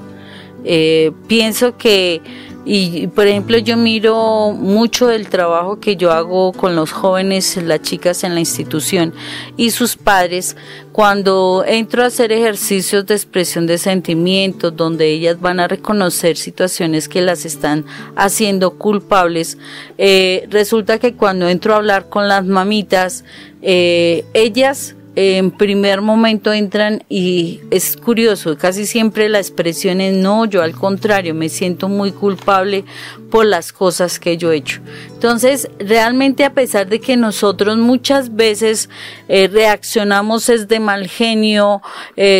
B: Pienso que, y por ejemplo, yo miro mucho del trabajo que yo hago con los jóvenes, las chicas en la institución y sus padres. Cuando entro a hacer ejercicios de expresión de sentimientos, donde ellas van a reconocer situaciones que las están haciendo culpables, resulta que cuando entro a hablar con las mamitas, ellas en primer momento entran, y es curioso, casi siempre la expresión es: no, yo al contrario, me siento muy culpable por las cosas que yo he hecho. Entonces, realmente, a pesar de que nosotros muchas veces reaccionamos es de mal genio,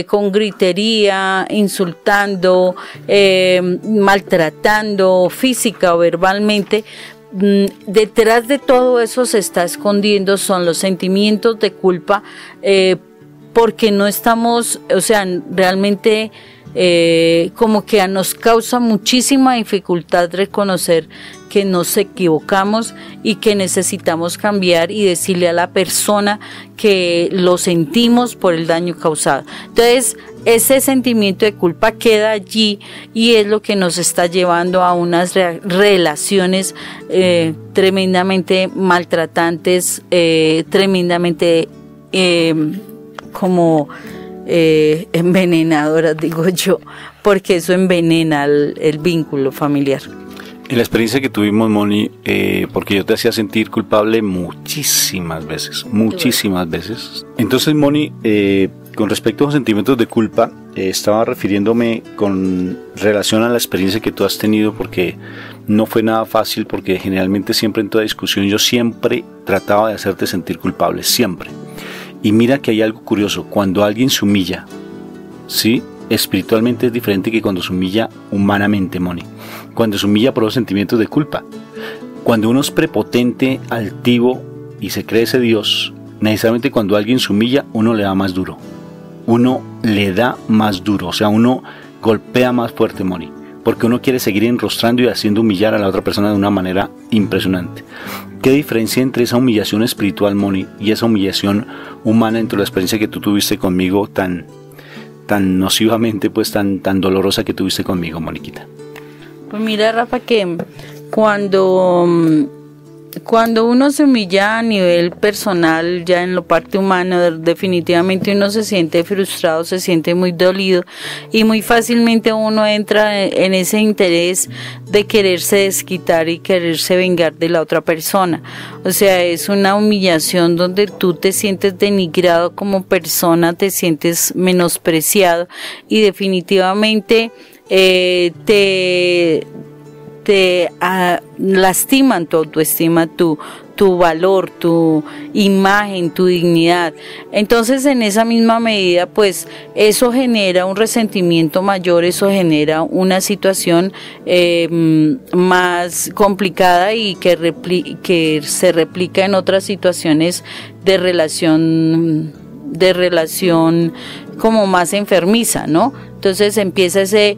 B: con gritería, insultando, maltratando física o verbalmente, detrás de todo eso se está escondiendo son los sentimientos de culpa, porque no estamos, o sea, realmente como que nos causa muchísima dificultad reconocer que nos equivocamos y que necesitamos cambiar y decirle a la persona que lo sentimos por el daño causado. Entonces, ese sentimiento de culpa queda allí, y es lo que nos está llevando a unas relaciones tremendamente maltratantes, tremendamente envenenadoras, digo yo, porque eso envenena el vínculo familiar.
A: En la experiencia que tuvimos, Moni, porque yo te hacía sentir culpable muchísimas veces. Entonces, Moni, con respecto a los sentimientos de culpa, estaba refiriéndome con relación a la experiencia que tú has tenido, porque no fue nada fácil, porque generalmente siempre en toda discusión yo siempre trataba de hacerte sentir culpable, siempre. Y mira que hay algo curioso: cuando alguien se humilla, ¿sí?, espiritualmente es diferente que cuando se humilla humanamente, Moni. Cuando se humilla por los sentimientos de culpa. Cuando uno es prepotente, altivo y se cree ese Dios, necesariamente cuando alguien se humilla, uno le da más duro. Uno le da más duro, o sea, uno golpea más fuerte, Moni, porque uno quiere seguir enrostrando y haciendo humillar a la otra persona de una manera impresionante. ¿Qué diferencia entre esa humillación espiritual, Moni, y esa humillación humana, entre la experiencia que tú tuviste conmigo tan nocivamente, pues tan dolorosa que tuviste conmigo, Moniquita?
B: Pues mira, Rafa, que cuando uno se humilla a nivel personal, ya en la parte humana, definitivamente uno se siente frustrado, se siente muy dolido, y muy fácilmente uno entra en ese interés de quererse desquitar y quererse vengar de la otra persona. O sea, es una humillación donde tú te sientes denigrado como persona, te sientes menospreciado, y definitivamente te lastiman tu autoestima, tu valor, tu imagen, tu dignidad. Entonces, en esa misma medida, pues eso genera un resentimiento mayor, eso genera una situación más complicada, y que se replica en otras situaciones de relación como más enfermiza, ¿no? Entonces empieza ese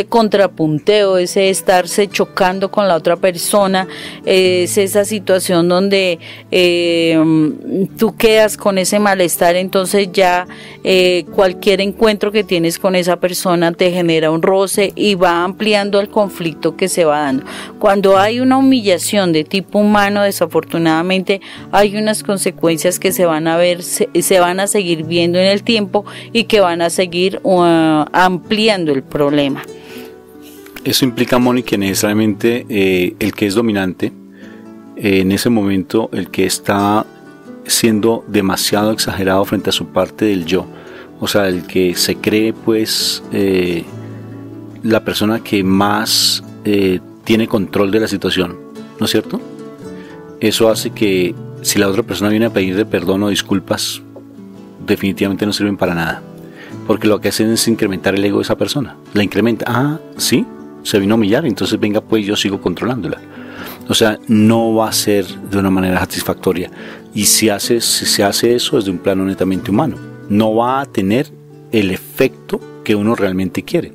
B: contrapunteo, ese estarse chocando con la otra persona, es esa situación donde tú quedas con ese malestar. Entonces ya cualquier encuentro que tienes con esa persona te genera un roce y va ampliando el conflicto que se va dando. Cuando hay una humillación de tipo humano, desafortunadamente hay unas consecuencias que se van a ver, se van a seguir viendo en el tiempo, y que van a seguir ampliando el problema.
A: Eso implica, Moni, que necesariamente el que es dominante, en ese momento, el que está siendo demasiado exagerado frente a su parte del yo, o sea, el que se cree, pues, la persona que más tiene control de la situación, ¿no es cierto? Eso hace que, si la otra persona viene a pedirle perdón o disculpas, definitivamente no sirven para nada, porque lo que hacen es incrementar el ego de esa persona. La incrementa. Sí, se vino a humillar, entonces venga, pues yo sigo controlándola. O sea, no va a ser de una manera satisfactoria, y si se hace eso es de un plano netamente humano, no va a tener el efecto que uno realmente quiere.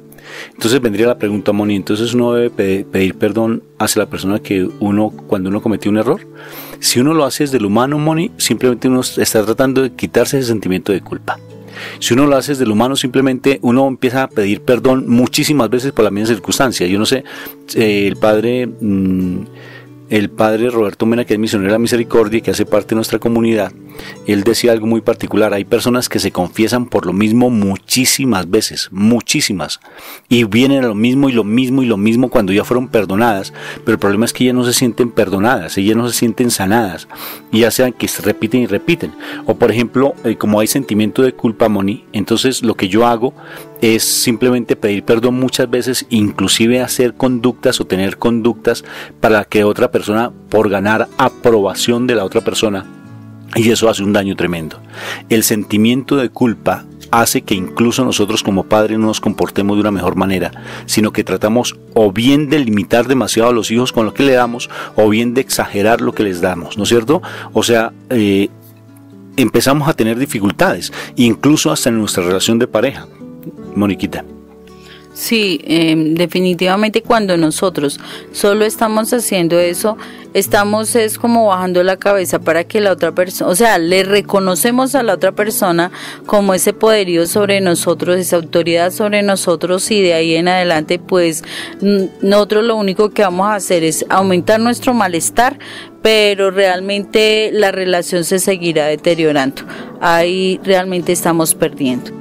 A: Entonces vendría la pregunta, Moni, entonces uno debe pedir perdón hacia la persona cuando uno cometió un error. Si uno lo hace desde lo humano, Moni, simplemente uno está tratando de quitarse ese sentimiento de culpa. Si uno lo hace desde lo humano, simplemente uno empieza a pedir perdón muchísimas veces por la misma circunstancia. Yo no sé, el padre Roberto Mena, que es misionero de la misericordia y que hace parte de nuestra comunidad, él decía algo muy particular. Hay personas que se confiesan por lo mismo muchísimas veces, muchísimas, y vienen a lo mismo y lo mismo y lo mismo cuando ya fueron perdonadas, pero el problema es que ellas no se sienten perdonadas, ellas no se sienten sanadas, y ya sean que se repiten y repiten. O por ejemplo, como hay sentimiento de culpa, Moni, entonces lo que yo hago es simplemente pedir perdón muchas veces, inclusive hacer conductas o tener conductas para que otra persona, por ganar aprobación de la otra persona, y eso hace un daño tremendo. El sentimiento de culpa hace que incluso nosotros como padres no nos comportemos de una mejor manera, sino que tratamos o bien de limitar demasiado a los hijos con lo que le damos, o bien de exagerar lo que les damos, ¿no es cierto? O sea, empezamos a tener dificultades, incluso hasta en nuestra relación de pareja. Moniquita.
B: Sí, definitivamente cuando nosotros solo estamos haciendo eso, estamos es como bajando la cabeza para que la otra persona, o sea, le reconocemos a la otra persona como ese poderío sobre nosotros, esa autoridad sobre nosotros, y de ahí en adelante pues nosotros lo único que vamos a hacer es aumentar nuestro malestar, pero realmente la relación se seguirá deteriorando. Ahí realmente estamos perdiendo.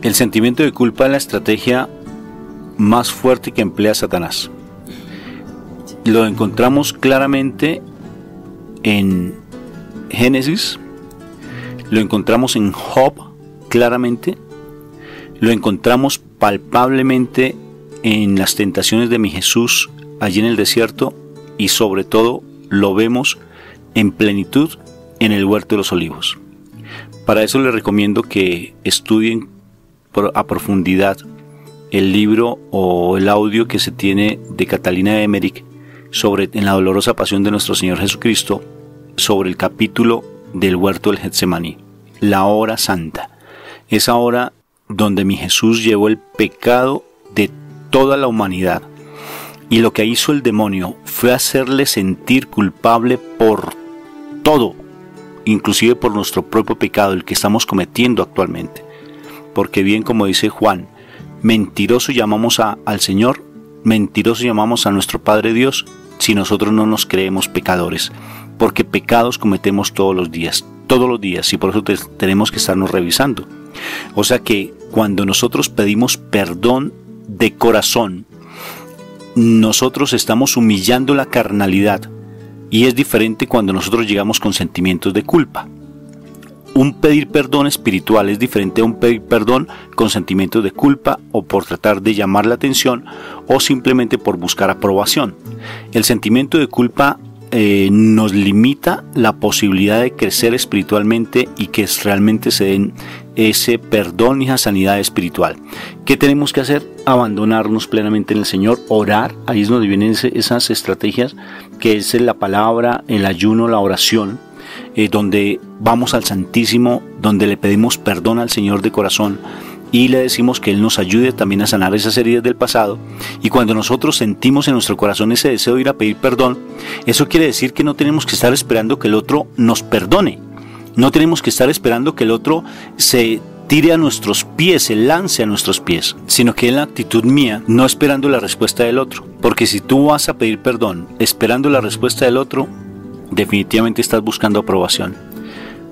A: El sentimiento de culpa es la estrategia más fuerte que emplea Satanás. Lo encontramos claramente en Génesis, lo encontramos en Job claramente, lo encontramos palpablemente en las tentaciones de mi Jesús allí en el desierto, y sobre todo lo vemos en plenitud en el huerto de los olivos. Para eso les recomiendo que estudien a profundidad el libro o el audio que se tiene de Catalina Emmerich en la dolorosa pasión de nuestro Señor Jesucristo, sobre el capítulo del huerto del Getsemaní, la hora santa, esa hora donde mi Jesús llevó el pecado de toda la humanidad, y lo que hizo el demonio fue hacerle sentir culpable por todo, inclusive por nuestro propio pecado, el que estamos cometiendo actualmente. Porque bien como dice Juan, mentiroso llamamos al Señor, mentiroso llamamos a nuestro Padre Dios, si nosotros no nos creemos pecadores, porque pecados cometemos todos los días, y por eso tenemos que estarnos revisando. O sea que cuando nosotros pedimos perdón de corazón, nosotros estamos humillando la carnalidad, y es diferente cuando nosotros llegamos con sentimientos de culpa. Un pedir perdón espiritual es diferente a un pedir perdón con sentimientos de culpa, o por tratar de llamar la atención, o simplemente por buscar aprobación. El sentimiento de culpa nos limita la posibilidad de crecer espiritualmente y que realmente se den ese perdón y esa sanidad espiritual. ¿Qué tenemos que hacer? Abandonarnos plenamente en el Señor, orar. Ahí es donde vienen esas estrategias, que es la palabra, el ayuno, la oración, donde vamos al Santísimo, donde le pedimos perdón al Señor de corazón y le decimos que Él nos ayude también a sanar esas heridas del pasado. Y cuando nosotros sentimos en nuestro corazón ese deseo de ir a pedir perdón, eso quiere decir que no tenemos que estar esperando que el otro nos perdone, no tenemos que estar esperando que el otro se tire a nuestros pies, se lance a nuestros pies, sino que en la actitud mía, no esperando la respuesta del otro. Porque si tú vas a pedir perdón esperando la respuesta del otro, definitivamente estás buscando aprobación,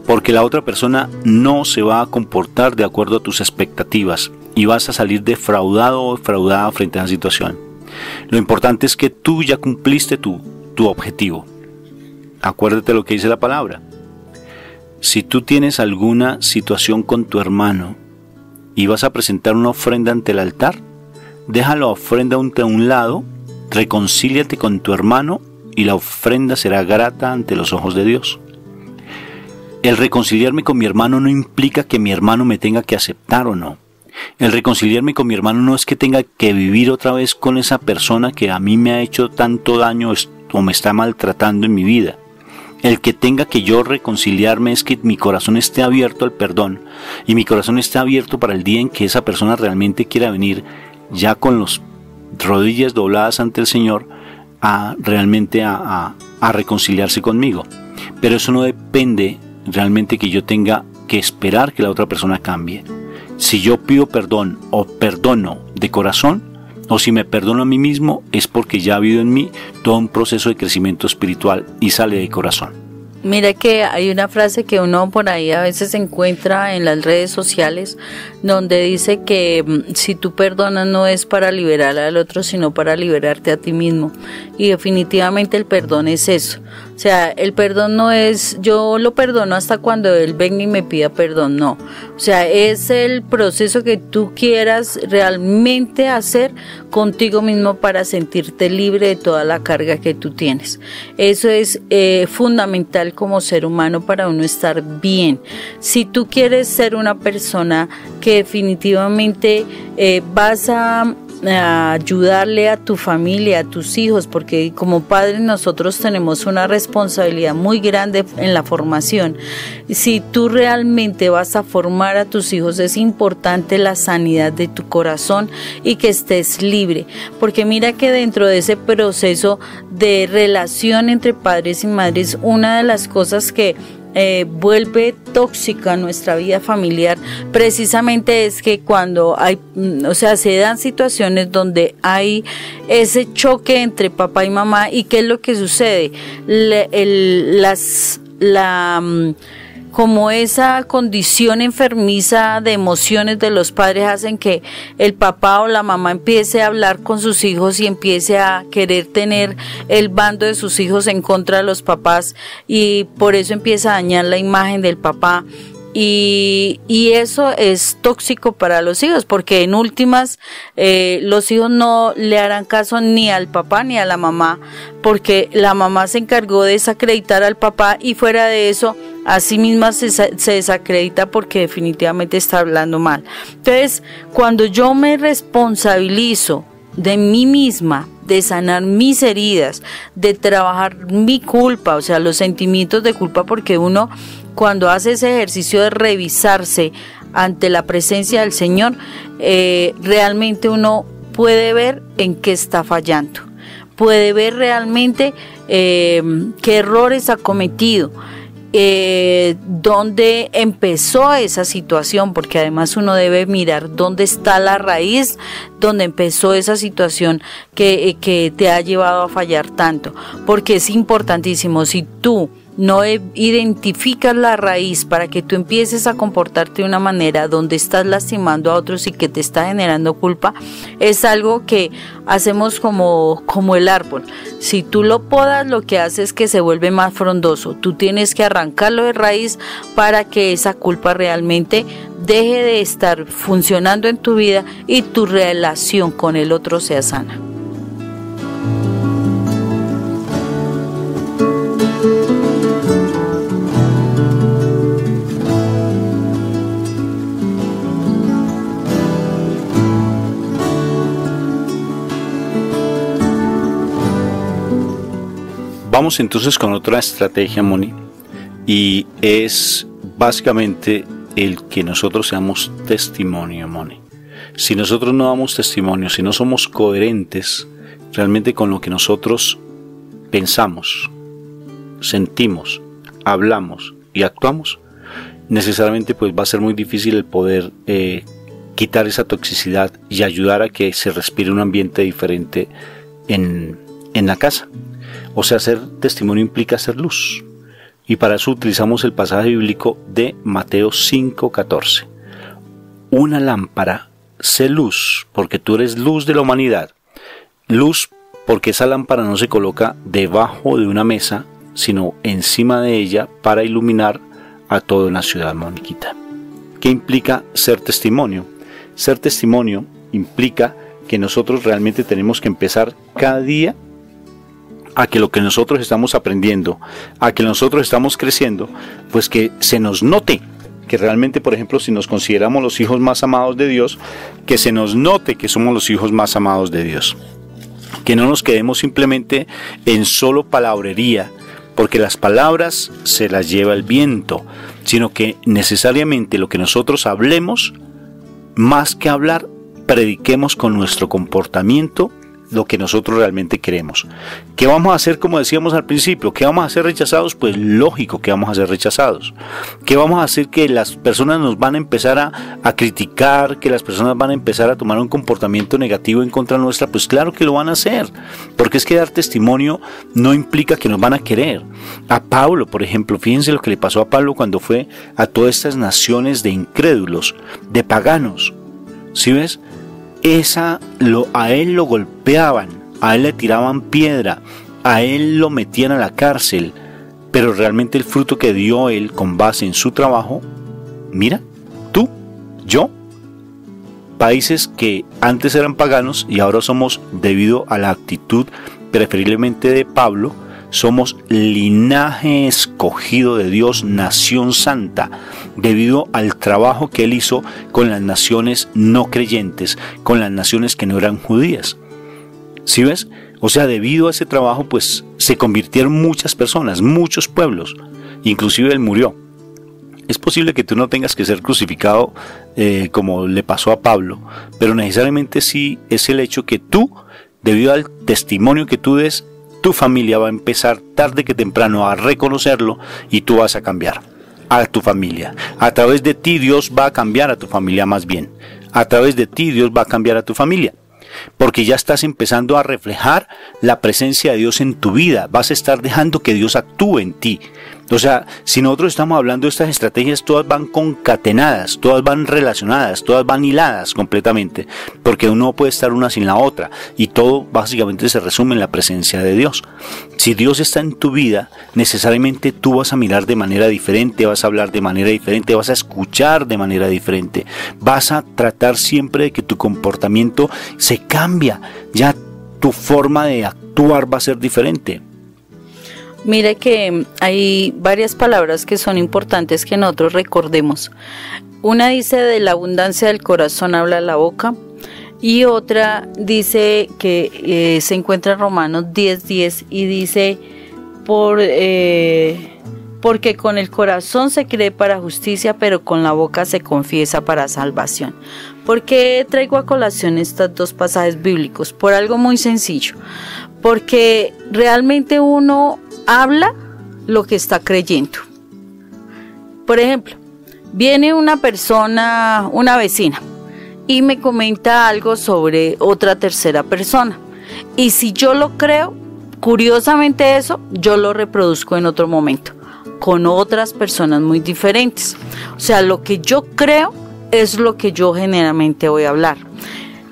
A: porque la otra persona no se va a comportar de acuerdo a tus expectativas y vas a salir defraudado o defraudada frente a la situación. Lo importante es que tú ya cumpliste tu objetivo. Acuérdate lo que dice la palabra. Si tú tienes alguna situación con tu hermano y vas a presentar una ofrenda ante el altar, deja la ofrenda a un lado, reconcíliate con tu hermano y la ofrenda será grata ante los ojos de Dios. El reconciliarme con mi hermano no implica que mi hermano me tenga que aceptar o no. El reconciliarme con mi hermano no es que tenga que vivir otra vez con esa persona que a mí me ha hecho tanto daño o me está maltratando en mi vida. El que tenga que yo reconciliarme es que mi corazón esté abierto al perdón y mi corazón esté abierto para el día en que esa persona realmente quiera venir ya con las rodillas dobladas ante el Señor realmente a reconciliarse conmigo. Pero eso no depende realmente que yo tenga que esperar que la otra persona cambie. Si yo pido perdón o perdono de corazón, o si me perdono a mí mismo, es porque ya ha habido en mí todo un proceso de crecimiento espiritual y sale de corazón.
B: Mira que hay una frase que uno por ahí a veces encuentra en las redes sociales donde dice que si tú perdonas no es para liberar al otro, sino para liberarte a ti mismo. Y definitivamente el perdón es eso. O sea, el perdón no es yo lo perdono hasta cuando él venga y me pida perdón, no. O sea, es el proceso que tú quieras realmente hacer contigo mismo para sentirte libre de toda la carga que tú tienes. Eso es fundamental como ser humano para uno estar bien. Si tú quieres ser una persona que definitivamente vas a ayudarle a tu familia, a tus hijos, porque como padres nosotros tenemos una responsabilidad muy grande en la formación. Si tú realmente vas a formar a tus hijos, es importante la sanidad de tu corazón y que estés libre, porque mira que dentro de ese proceso de relación entre padres y madres, una de las cosas que vuelve tóxica nuestra vida familiar precisamente es que cuando hay, o sea, se dan situaciones donde hay ese choque entre papá y mamá. ¿Y qué es lo que sucede? Como esa condición enfermiza de emociones de los padres hacen que el papá o la mamá empiece a hablar con sus hijos y empiece a querer tener el bando de sus hijos en contra de los papás, y por eso empieza a dañar la imagen del papá. Y eso es tóxico para los hijos, porque en últimas los hijos no le harán caso ni al papá ni a la mamá, porque la mamá se encargó de desacreditar al papá y fuera de eso a sí misma se desacredita porque definitivamente está hablando mal. Entonces, cuando yo me responsabilizo de mí misma, de sanar mis heridas, de trabajar mi culpa, o sea, los sentimientos de culpa, porque uno cuando hace ese ejercicio de revisarse ante la presencia del Señor, realmente uno puede ver en qué está fallando, puede ver realmente qué errores ha cometido, dónde empezó esa situación, porque además uno debe mirar dónde está la raíz, donde empezó esa situación que te ha llevado a fallar tanto, porque es importantísimo. Si tú no identificas la raíz para que tú empieces a comportarte de una manera donde estás lastimando a otros y que te está generando culpa, es algo que hacemos como el árbol. Si tú lo podas, lo que hace es que se vuelve más frondoso. Tú tienes que arrancarlo de raíz para que esa culpa realmente deje de estar funcionando en tu vida y tu relación con el otro sea sana.
A: Vamos entonces con otra estrategia, Moni, y es básicamente el que nosotros seamos testimonio, Moni. Si nosotros no damos testimonio, si no somos coherentes realmente con lo que nosotros pensamos, sentimos, hablamos y actuamos, necesariamente pues va a ser muy difícil el poder quitar esa toxicidad y ayudar a que se respire un ambiente diferente en la casa. O sea, ser testimonio implica ser luz. Y para eso utilizamos el pasaje bíblico de Mateo 5:14. Una lámpara, sé luz, porque tú eres luz de la humanidad. Luz porque esa lámpara no se coloca debajo de una mesa, sino encima de ella para iluminar a toda una ciudad, Moniquita. ¿Qué implica ser testimonio? Ser testimonio implica que nosotros realmente tenemos que empezar cada día a que lo que nosotros estamos aprendiendo, a que nosotros estamos creciendo, pues que se nos note, que realmente, por ejemplo, si nos consideramos los hijos más amados de Dios, que se nos note que somos los hijos más amados de Dios. Que no nos quedemos simplemente en solo palabrería, porque las palabras se las lleva el viento, sino que necesariamente lo que nosotros hablemos, más que hablar, prediquemos con nuestro comportamiento lo que nosotros realmente queremos. ¿Qué vamos a hacer? Como decíamos al principio, ¿qué vamos a hacer rechazados? Pues lógico que vamos a ser rechazados. ¿Qué vamos a hacer? Que las personas nos van a empezar a criticar, que las personas van a empezar a tomar un comportamiento negativo en contra nuestra. Pues claro que lo van a hacer, porque es que dar testimonio no implica que nos van a querer. A Pablo, por ejemplo, fíjense lo que le pasó a Pablo cuando fue a todas estas naciones de incrédulos, de paganos. ¿Sí ves? A él lo golpeaban, a él le tiraban piedra, a él lo metían a la cárcel, pero realmente el fruto que dio él con base en su trabajo, mira, tú, yo, países que antes eran paganos y ahora somos, debido a la actitud preferiblemente de Pablo, somos linaje escogido de Dios, nación santa, debido al trabajo que él hizo con las naciones no creyentes, con las naciones que no eran judías. ¿Sí ves? O sea, debido a ese trabajo, pues se convirtieron muchas personas, muchos pueblos, inclusive él murió. Es posible que tú no tengas que ser crucificado como le pasó a Pablo, pero necesariamente sí es el hecho que tú, debido al testimonio que tú des, tu familia va a empezar tarde que temprano a reconocerlo y tú vas a cambiar a tu familia. A través de ti Dios va a cambiar a tu familia más bien. A través de ti Dios va a cambiar a tu familia. Porque ya estás empezando a reflejar la presencia de Dios en tu vida. Vas a estar dejando que Dios actúe en ti. O sea, si nosotros estamos hablando de estas estrategias, todas van concatenadas, todas van relacionadas, todas van hiladas completamente, porque uno puede estar una sin la otra, y todo básicamente se resume en la presencia de Dios. Si Dios está en tu vida, necesariamente tú vas a mirar de manera diferente, vas a hablar de manera diferente, vas a escuchar de manera diferente, vas a tratar siempre de que tu comportamiento se cambia, ya tu forma de actuar va a ser diferente.
B: Mire que hay varias palabras que son importantes que nosotros recordemos. Una dice: de la abundancia del corazón habla la boca, y otra dice que se encuentra en Romanos 10:10 y dice: porque con el corazón se cree para justicia, pero con la boca se confiesa para salvación. ¿Por qué traigo a colación estos dos pasajes bíblicos? Por algo muy sencillo, porque realmente uno habla lo que está creyendo. Por ejemplo, viene una persona, una vecina, y me comenta algo sobre otra tercera persona, y si yo lo creo, curiosamente eso yo lo reproduzco en otro momento con otras personas muy diferentes. O sea, lo que yo creo es lo que yo generalmente voy a hablar.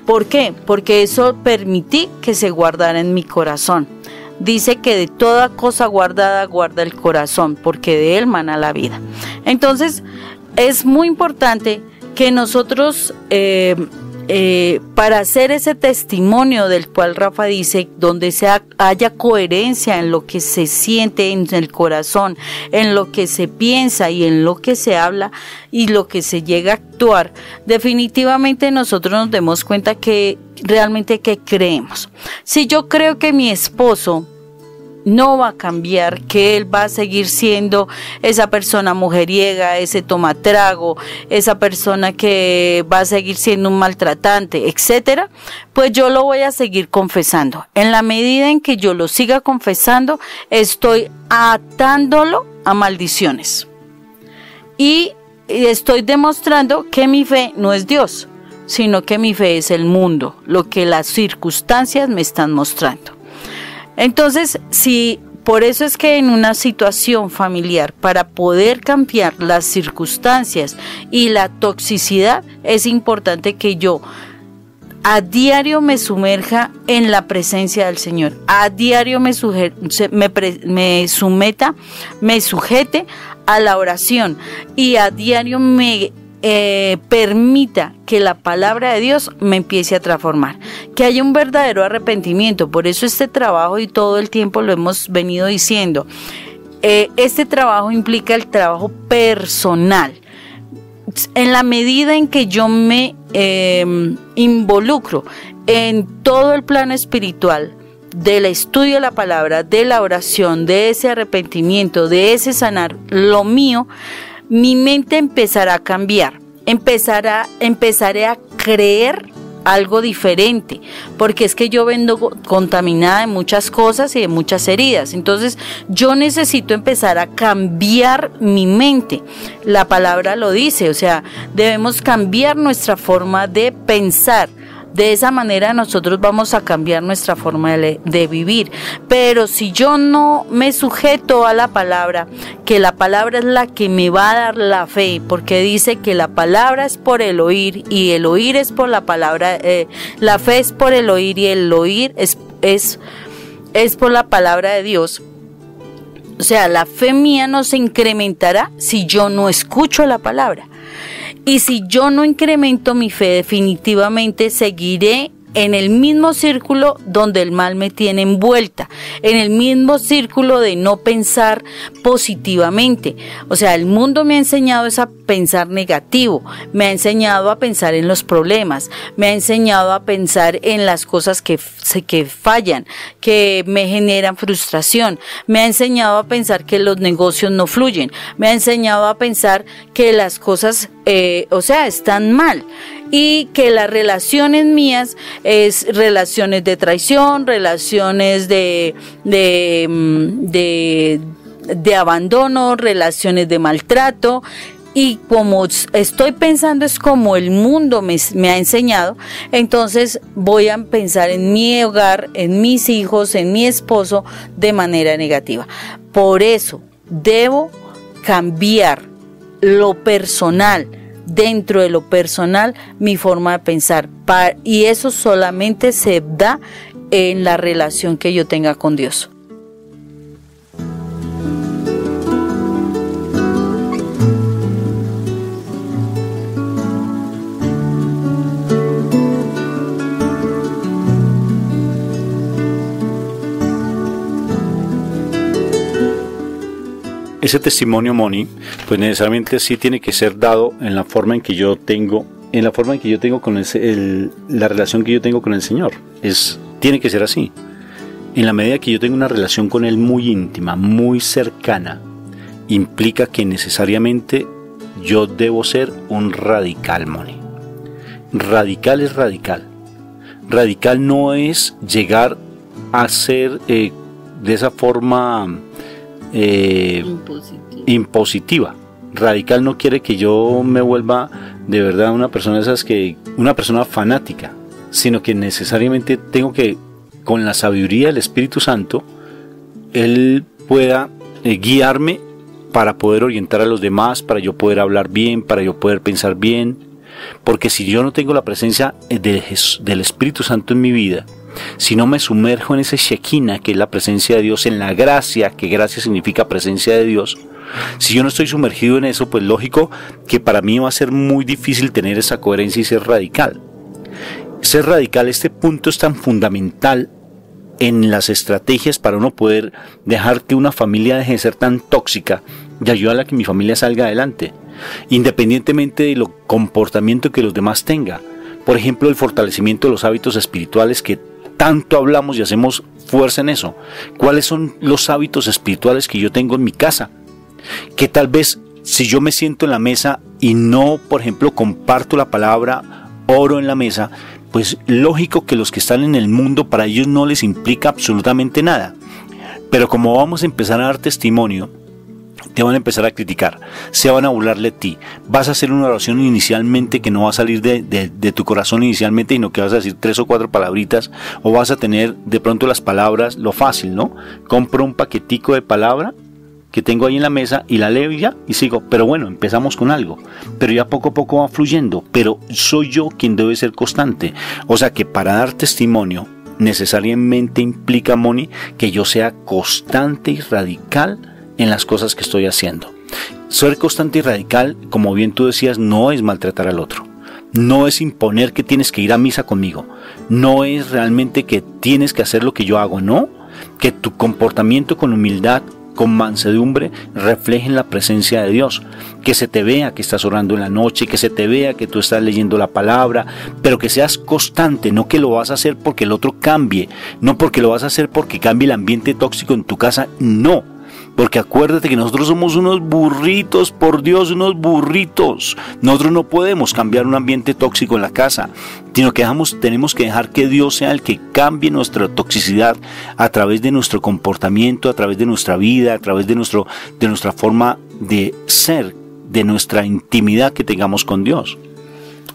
B: ¿Por qué? Porque eso permití que se guardara en mi corazón. Dice que de toda cosa guardada guarda el corazón, porque de él mana la vida. Entonces, es muy importante que nosotros, para hacer ese testimonio del cual Rafa dice, donde haya coherencia en lo que se siente en el corazón, en lo que se piensa y en lo que se habla y lo que se llega a actuar, definitivamente nosotros nos demos cuenta que realmente que creemos. Si yo creo que mi esposo no va a cambiar, que él va a seguir siendo esa persona mujeriega, ese tomatrago, esa persona que va a seguir siendo un maltratante, etcétera, pues yo lo voy a seguir confesando. En la medida en que yo lo siga confesando, estoy atándolo a maldiciones y estoy demostrando que mi fe no es Dios, sino que mi fe es el mundo, lo que las circunstancias me están mostrando. Entonces, si por eso es que en una situación familiar, para poder cambiar las circunstancias y la toxicidad, es importante que yo a diario me sumerja en la presencia del Señor, a diario me sujete a la oración y a diario me permita que la palabra de Dios me empiece a transformar, que haya un verdadero arrepentimiento. Por eso este trabajo, y todo el tiempo lo hemos venido diciendo, este trabajo implica el trabajo personal. En la medida en que yo me involucro en todo el plano espiritual, del estudio de la palabra, de la oración, de ese arrepentimiento, de ese sanar, lo mío, mi mente empezará a cambiar, empezaré a creer algo diferente, porque es que yo vengo contaminada de muchas cosas y de muchas heridas. Entonces yo necesito empezar a cambiar mi mente. La palabra lo dice, o sea, debemos cambiar nuestra forma de pensar. De esa manera nosotros vamos a cambiar nuestra forma de vivir. Pero si yo no me sujeto a la palabra, que la palabra es la que me va a dar la fe, porque dice que la palabra es por el oír y el oír es por la palabra, la fe es por el oír y el oír es por la palabra de Dios. O sea, la fe mía no se incrementará si yo no escucho la palabra. Y si yo no incremento mi fe, definitivamente seguiré en el mismo círculo donde el mal me tiene envuelta, en el mismo círculo de no pensar positivamente. O sea, el mundo me ha enseñado a pensar negativo, me ha enseñado a pensar en los problemas, me ha enseñado a pensar en las cosas que fallan, que me generan frustración, me ha enseñado a pensar que los negocios no fluyen, me ha enseñado a pensar que las cosas, están mal. Y que las relaciones mías es relaciones de traición, relaciones de abandono, relaciones de maltrato. Y como estoy pensando es como el mundo me ha enseñado, entonces voy a pensar en mi hogar, en mis hijos, en mi esposo de manera negativa. Por eso debo cambiar lo personal, dentro de lo personal, mi forma de pensar, y eso solamente se da en la relación que yo tenga con Dios.
A: Ese testimonio, Moni, pues necesariamente sí tiene que ser dado en la forma en que yo tengo, con la relación que yo tengo con el Señor. Tiene que ser así. En la medida que yo tengo una relación con Él muy íntima, muy cercana, implica que necesariamente yo debo ser un radical, Moni. Radical es radical. Radical no es llegar a ser de esa forma impositiva. Radical no quiere que yo me vuelva de verdad una persona fanática, sino que necesariamente tengo que, con la sabiduría del Espíritu Santo, Él pueda guiarme para poder orientar a los demás, para yo poder hablar bien, para yo poder pensar bien. Porque si yo no tengo la presencia del Espíritu Santo en mi vida, si no me sumerjo en ese Shekinah, que es la presencia de Dios, en la gracia, que gracia significa presencia de Dios, si yo no estoy sumergido en eso, pues lógico que para mí va a ser muy difícil tener esa coherencia y ser radical. Ser radical, este punto es tan fundamental en las estrategias para uno poder dejar que una familia deje de ser tan tóxica y ayudar a que mi familia salga adelante, independientemente de lo comportamiento que los demás tengan. Por ejemplo, el fortalecimiento de los hábitos espirituales, que tanto hablamos y hacemos fuerza en eso. ¿Cuáles son los hábitos espirituales que yo tengo en mi casa? Que tal vez si yo me siento en la mesa y no, por ejemplo, comparto la palabra, oro en la mesa, pues lógico que los que están en el mundo, para ellos no les implica absolutamente nada. Pero como vamos a empezar a dar testimonio, te van a empezar a criticar, se van a burlar de ti, vas a hacer una oración inicialmente que no va a salir de tu corazón inicialmente, sino que vas a decir 3 o 4 palabritas, o vas a tener de pronto las palabras, lo fácil, ¿no? Compro un paquetico de palabra que tengo ahí en la mesa y la leo y ya, y sigo. Pero bueno, empezamos con algo, pero ya poco a poco va fluyendo, pero soy yo quien debe ser constante. O sea que para dar testimonio necesariamente implica, Moni, que yo sea constante y radical en las cosas que estoy haciendo. Ser constante y radical, como bien tú decías, no es maltratar al otro. No es imponer que tienes que ir a misa conmigo. No es realmente que tienes que hacer lo que yo hago, no. Que tu comportamiento con humildad, con mansedumbre, reflejen la presencia de Dios. Que se te vea que estás orando en la noche, que se te vea que tú estás leyendo la palabra, pero que seas constante, no que lo vas a hacer porque el otro cambie, no porque lo vas a hacer porque cambie el ambiente tóxico en tu casa, no. Porque acuérdate que nosotros somos unos burritos, por Dios, unos burritos. Nosotros no podemos cambiar un ambiente tóxico en la casa, sino que tenemos que dejar que Dios sea el que cambie nuestra toxicidad a través de nuestro comportamiento, a través de nuestra vida, a través de nuestra forma de ser, de nuestra intimidad que tengamos con Dios.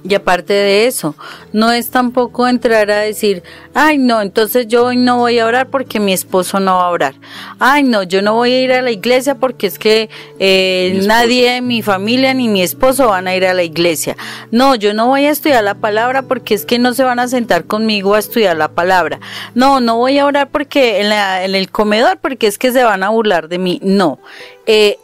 B: Y aparte de eso, no es tampoco entrar a decir, ay no, entonces yo hoy no voy a orar porque mi esposo no va a orar. Ay no, yo no voy a ir a la iglesia porque es que nadie de mi familia ni mi esposo van a ir a la iglesia. No, yo no voy a estudiar la palabra porque es que no se van a sentar conmigo a estudiar la palabra. No, no voy a orar porque en el comedor porque es que se van a burlar de mí. No,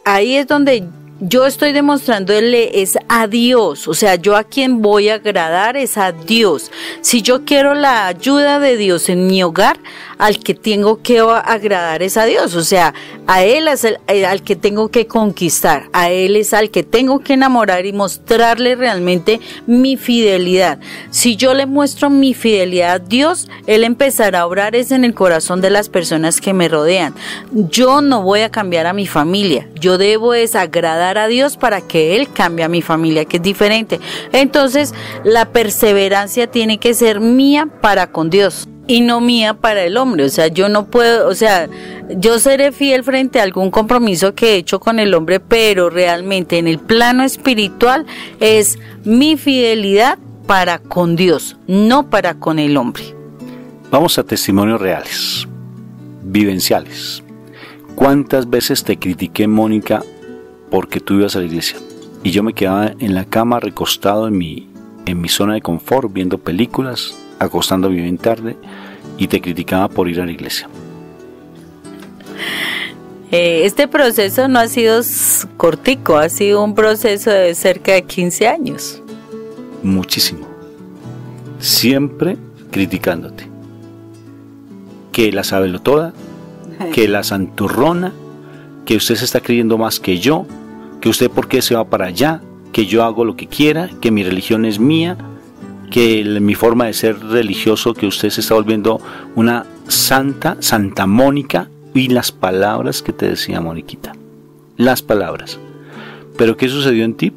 B: ahí es donde yo estoy demostrándole es a Dios, o sea, yo a quien voy a agradar es a Dios. Si yo quiero la ayuda de Dios en mi hogar, al que tengo que agradar es a Dios, o sea, a Él es al que tengo que conquistar, a Él es al que tengo que enamorar y mostrarle realmente mi fidelidad. Si yo le muestro mi fidelidad a Dios, Él empezará a obrar es en el corazón de las personas que me rodean. Yo no voy a cambiar a mi familia, yo debo es agradar a Dios para que Él cambie a mi familia, que es diferente. Entonces, la perseverancia tiene que ser mía para con Dios y no mía para el hombre. O sea, yo no puedo, o sea, yo seré fiel frente a algún compromiso que he hecho con el hombre, pero realmente en el plano espiritual es mi fidelidad para con Dios, no para con el hombre.
A: Vamos a testimonios reales, vivenciales. ¿Cuántas veces te critiqué, Mónica, porque tú ibas a la iglesia? Y yo me quedaba en la cama recostado en mi zona de confort, viendo películas, acostándome bien tarde, y te criticaba por ir a la iglesia.
B: Este proceso no ha sido cortico, ha sido un proceso de cerca de 15 años.
A: Muchísimo. Siempre criticándote. Que la sabelotoda, que la santurrona, que usted se está creyendo más que yo, que usted por qué se va para allá, que yo hago lo que quiera, que mi religión es mía, que mi forma de ser religioso, que usted se está volviendo una Santa Mónica, y las palabras que te decía Moniquita, las palabras. Pero ¿qué sucedió en ti?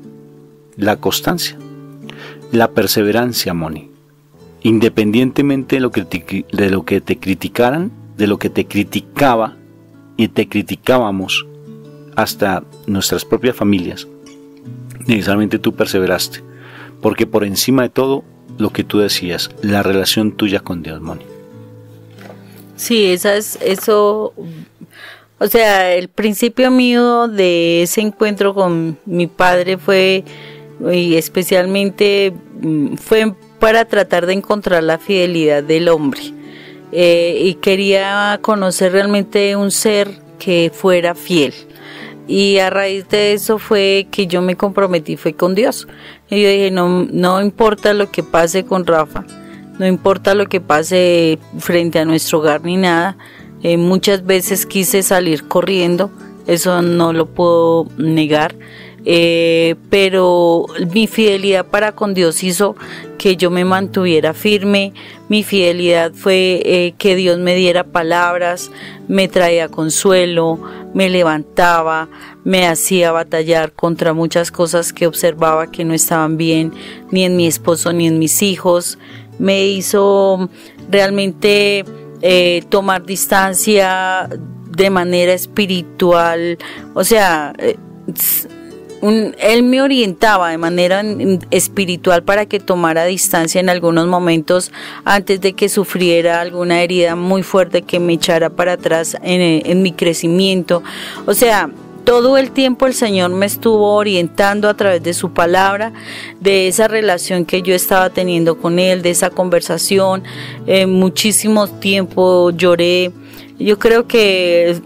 A: La constancia, la perseverancia, Moni. Independientemente de lo que te criticaran, de lo que te criticaba y te criticábamos, hasta nuestras propias familias, necesariamente tú perseveraste, porque por encima de todo, lo que tú decías, la relación tuya con Dios, Moni.
B: Sí, eso, o sea, el principio mío de ese encuentro con mi padre fue, y especialmente fue para tratar de encontrar la fidelidad del hombre, y quería conocer realmente un ser que fuera fiel. Y a raíz de eso fue que yo me comprometí, fue con Dios. Y yo dije, no importa lo que pase con Rafa, no importa lo que pase frente a nuestro hogar ni nada. Muchas veces quise salir corriendo, eso no lo puedo negar. Pero mi fidelidad para con Dios hizo que yo me mantuviera firme. Mi fidelidad fue que Dios me diera palabras, me traía consuelo, me levantaba, me hacía batallar contra muchas cosas que observaba que no estaban bien, ni en mi esposo ni en mis hijos. Me hizo realmente tomar distancia de manera espiritual, o sea, él me orientaba de manera espiritual para que tomara distancia en algunos momentos antes de que sufriera alguna herida muy fuerte que me echara para atrás en mi crecimiento. O sea, todo el tiempo el Señor me estuvo orientando a través de su palabra, de esa relación que yo estaba teniendo con Él, de esa conversación. Muchísimo tiempo lloré Yo creo que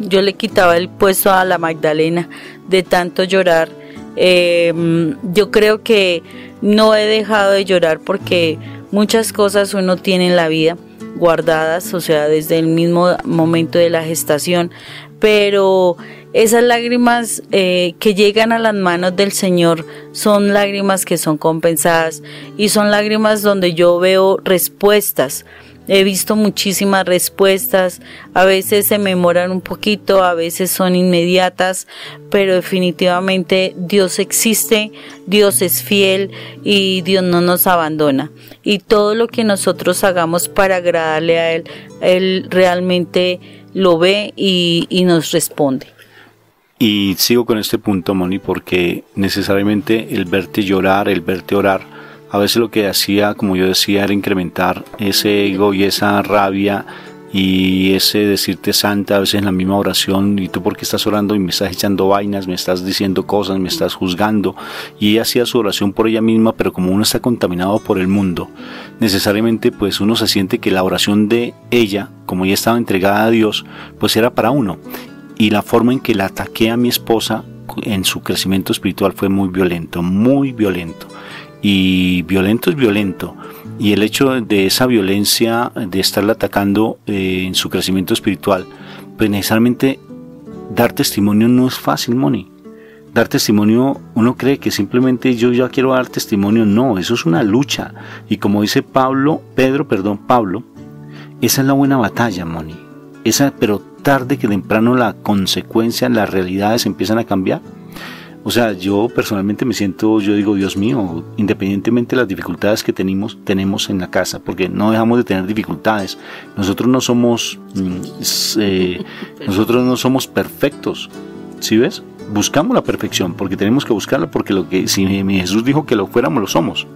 B: yo le quitaba el puesto a la Magdalena de tanto llorar. Yo creo que no he dejado de llorar porque muchas cosas uno tiene en la vida guardadas, o sea, desde el mismo momento de la gestación, pero esas lágrimas que llegan a las manos del Señor son lágrimas que son compensadas y son lágrimas donde yo veo respuestas. He visto muchísimas respuestas, a veces se me demoran un poquito, a veces son inmediatas, pero definitivamente Dios existe, Dios es fiel y Dios no nos abandona. Y todo lo que nosotros hagamos para agradarle a Él realmente lo ve y nos responde.
A: Y sigo con este punto, Moni, porque necesariamente el verte llorar, el verte orar, a veces lo que hacía, como yo decía, era incrementar ese ego y esa rabia y ese decirte santa a veces en la misma oración, y tú porque estás orando y me estás echando vainas, me estás diciendo cosas, me estás juzgando, y ella hacía su oración por ella misma, pero como uno está contaminado por el mundo, necesariamente pues uno se siente que la oración de ella, como ella estaba entregada a Dios, pues era para uno, y la forma en que la ataqué a mi esposa en su crecimiento espiritual fue muy violento, y violento es violento, y el hecho de esa violencia, de estarla atacando en su crecimiento espiritual, pues necesariamente dar testimonio no es fácil, Moni. Dar testimonio, uno cree que simplemente yo ya quiero dar testimonio, no, eso es una lucha, y como dice Pablo, esa es la buena batalla, Moni, pero tarde que temprano la consecuencia, las realidades empiezan a cambiar. O sea, yo personalmente me siento, yo digo, Dios mío, independientemente de las dificultades que tenemos en la casa, porque no dejamos de tener dificultades. Nosotros no somos perfectos, ¿sí ves? Buscamos la perfección, porque tenemos que buscarla, porque si Jesús dijo que lo fuéramos, lo somos.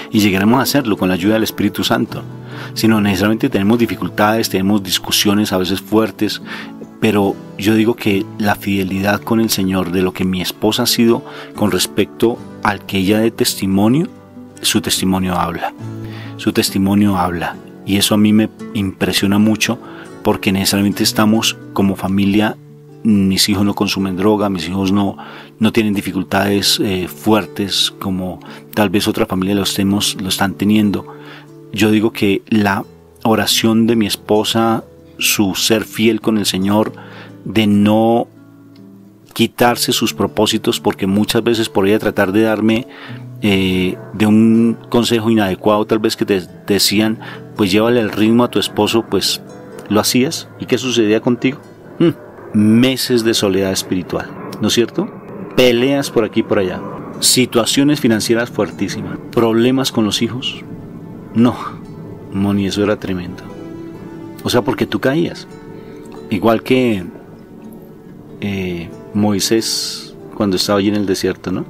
A: Y llegaremos a hacerlo con la ayuda del Espíritu Santo. Sino necesariamente tenemos dificultades, tenemos discusiones a veces fuertes, pero yo digo que la fidelidad con el Señor de lo que mi esposa ha sido con respecto al que ella dé testimonio, su testimonio habla, y eso a mí me impresiona mucho, porque necesariamente estamos como familia, mis hijos no consumen droga, mis hijos no tienen dificultades fuertes como tal vez otra familia lo están teniendo. Yo digo que la oración de mi esposa, su ser fiel con el Señor, de no quitarse sus propósitos, porque muchas veces por ella tratar de darme de un consejo inadecuado, tal vez que te decían, pues llévale el ritmo a tu esposo, pues lo hacías. ¿Y qué sucedía contigo? Meses de soledad espiritual, ¿no es cierto? Peleas por aquí y por allá, situaciones financieras fuertísimas, problemas con los hijos. No, Moni, eso era tremendo. O sea, porque tú caías. Igual que Moisés cuando estaba allí en el desierto, ¿no?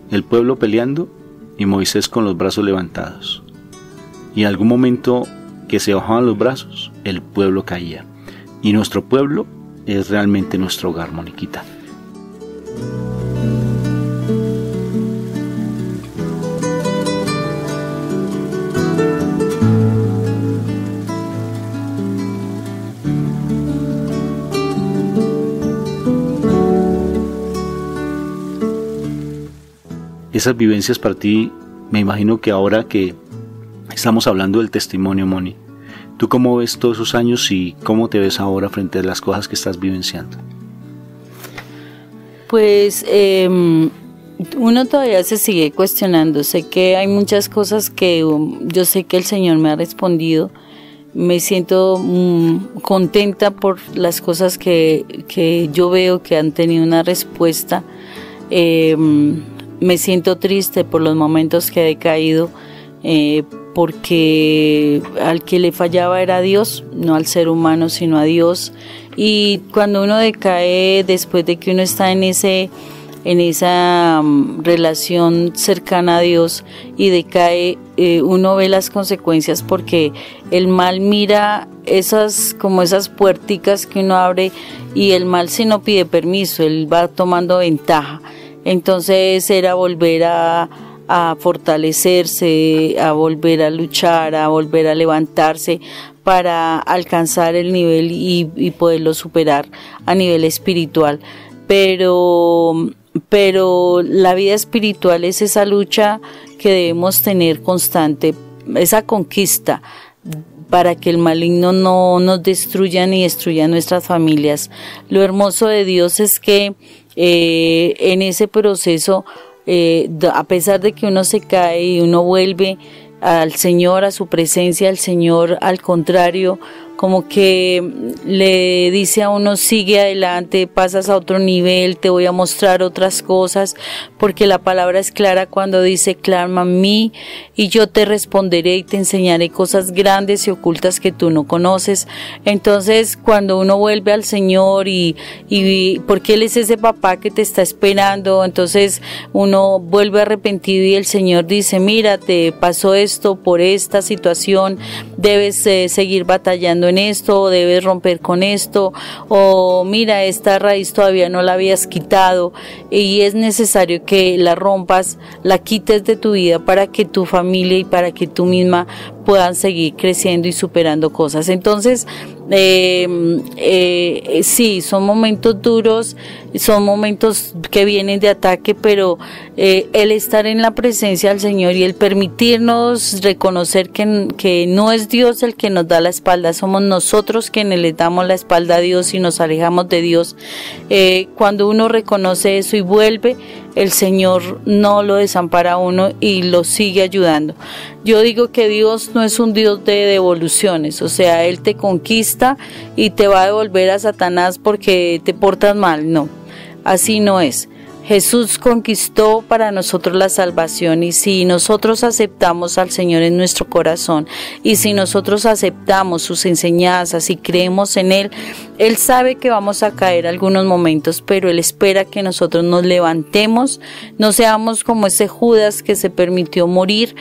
A: El pueblo peleando y Moisés con los brazos levantados. Y en algún momento que se bajaban los brazos, el pueblo caía. Y nuestro pueblo es realmente nuestro hogar, Moniquita. Esas vivencias para ti, me imagino que ahora que estamos hablando del testimonio, Moni, ¿tú cómo ves todos esos años y cómo te ves ahora frente a las cosas que estás vivenciando?
B: Pues uno todavía se sigue cuestionando. Sé que hay muchas cosas que yo sé que el Señor me ha respondido. Me siento contenta por las cosas que yo veo que han tenido una respuesta. Me siento triste por los momentos que he decaído, porque al que le fallaba era a Dios, no al ser humano, sino a Dios. Y cuando uno decae, después de que uno está en esa relación cercana a Dios y decae, uno ve las consecuencias, porque el mal mira esas puerticas que uno abre, y el mal, si no pide permiso, él va tomando ventaja. Entonces era volver a fortalecerse, a volver a luchar, a volver a levantarse, para alcanzar el nivel y poderlo superar a nivel espiritual. Pero la vida espiritual es esa lucha que debemos tener constante, esa conquista, para que el maligno no nos destruya ni destruya nuestras familias. Lo hermoso de Dios es que en ese proceso, a pesar de que uno se cae y uno vuelve al Señor, a su presencia, al Señor, al contrario, como que le dice a uno: sigue adelante, pasas a otro nivel, te voy a mostrar otras cosas, porque la palabra es clara cuando dice: clama a mí y yo te responderé y te enseñaré cosas grandes y ocultas que tú no conoces. Entonces, cuando uno vuelve al Señor y porque Él es ese papá que te está esperando, entonces uno vuelve arrepentido y el Señor dice: mira, te pasó esto por esta situación, debes seguir batallando en esto, o debes romper con esto, o mira, esta raíz todavía no la habías quitado y es necesario que la rompas, la quites de tu vida para que tu familia y para que tú misma puedan seguir creciendo y superando cosas. Entonces, sí, son momentos duros, son momentos que vienen de ataque, pero el estar en la presencia del Señor y el permitirnos reconocer que no es Dios el que nos da la espalda, somos nosotros quienes le damos la espalda a Dios y nos alejamos de Dios. Cuando uno reconoce eso y vuelve, el Señor no lo desampara a uno y lo sigue ayudando. Yo digo que Dios no es un Dios de devoluciones, o sea, Él te conquista y te va a devolver a Satanás porque te portas mal. No, así no es. Jesús conquistó para nosotros la salvación, y si nosotros aceptamos al Señor en nuestro corazón y si nosotros aceptamos sus enseñanzas y creemos en Él, Él sabe que vamos a caer algunos momentos, pero Él espera que nosotros nos levantemos, no seamos como ese Judas que se permitió morir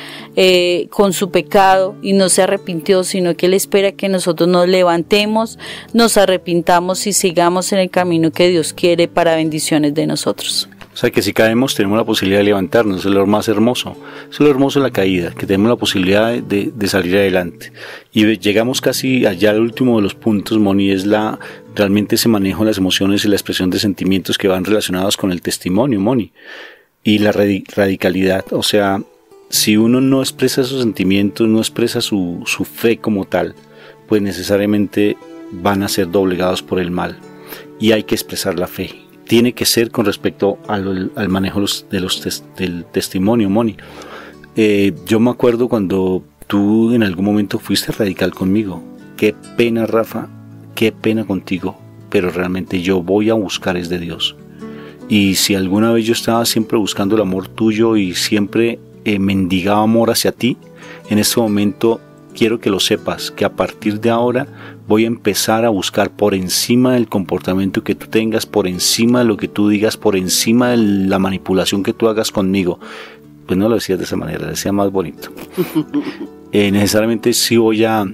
B: con su pecado y no se arrepintió, sino que Él espera que nosotros nos levantemos, nos arrepintamos y sigamos en el camino que Dios quiere para bendiciones de nosotros.
A: O sea, que si caemos tenemos la posibilidad de levantarnos, es lo más hermoso. Es lo hermoso en la caída, que tenemos la posibilidad de salir adelante. Y llegamos casi allá al último de los puntos, Moni, es realmente ese manejo de las emociones y la expresión de sentimientos que van relacionados con el testimonio, Moni. Y la radicalidad, o sea, si uno no expresa esos sentimientos, no expresa su fe como tal, pues necesariamente van a ser doblegados por el mal. Y hay que expresar la fe. Tiene que ser con respecto al manejo del testimonio, Moni. Yo me acuerdo cuando tú en algún momento fuiste radical conmigo. Qué pena, Rafa, qué pena contigo, pero realmente yo voy a buscar es de Dios. Y si alguna vez yo estaba siempre buscando el amor tuyo y siempre mendigaba amor hacia ti, en este momento quiero que lo sepas, que a partir de ahora voy a empezar a buscar por encima del comportamiento que tú tengas, por encima de lo que tú digas, por encima de la manipulación que tú hagas conmigo. Pues no lo decías de esa manera, lo decía más bonito. Necesariamente sí voy a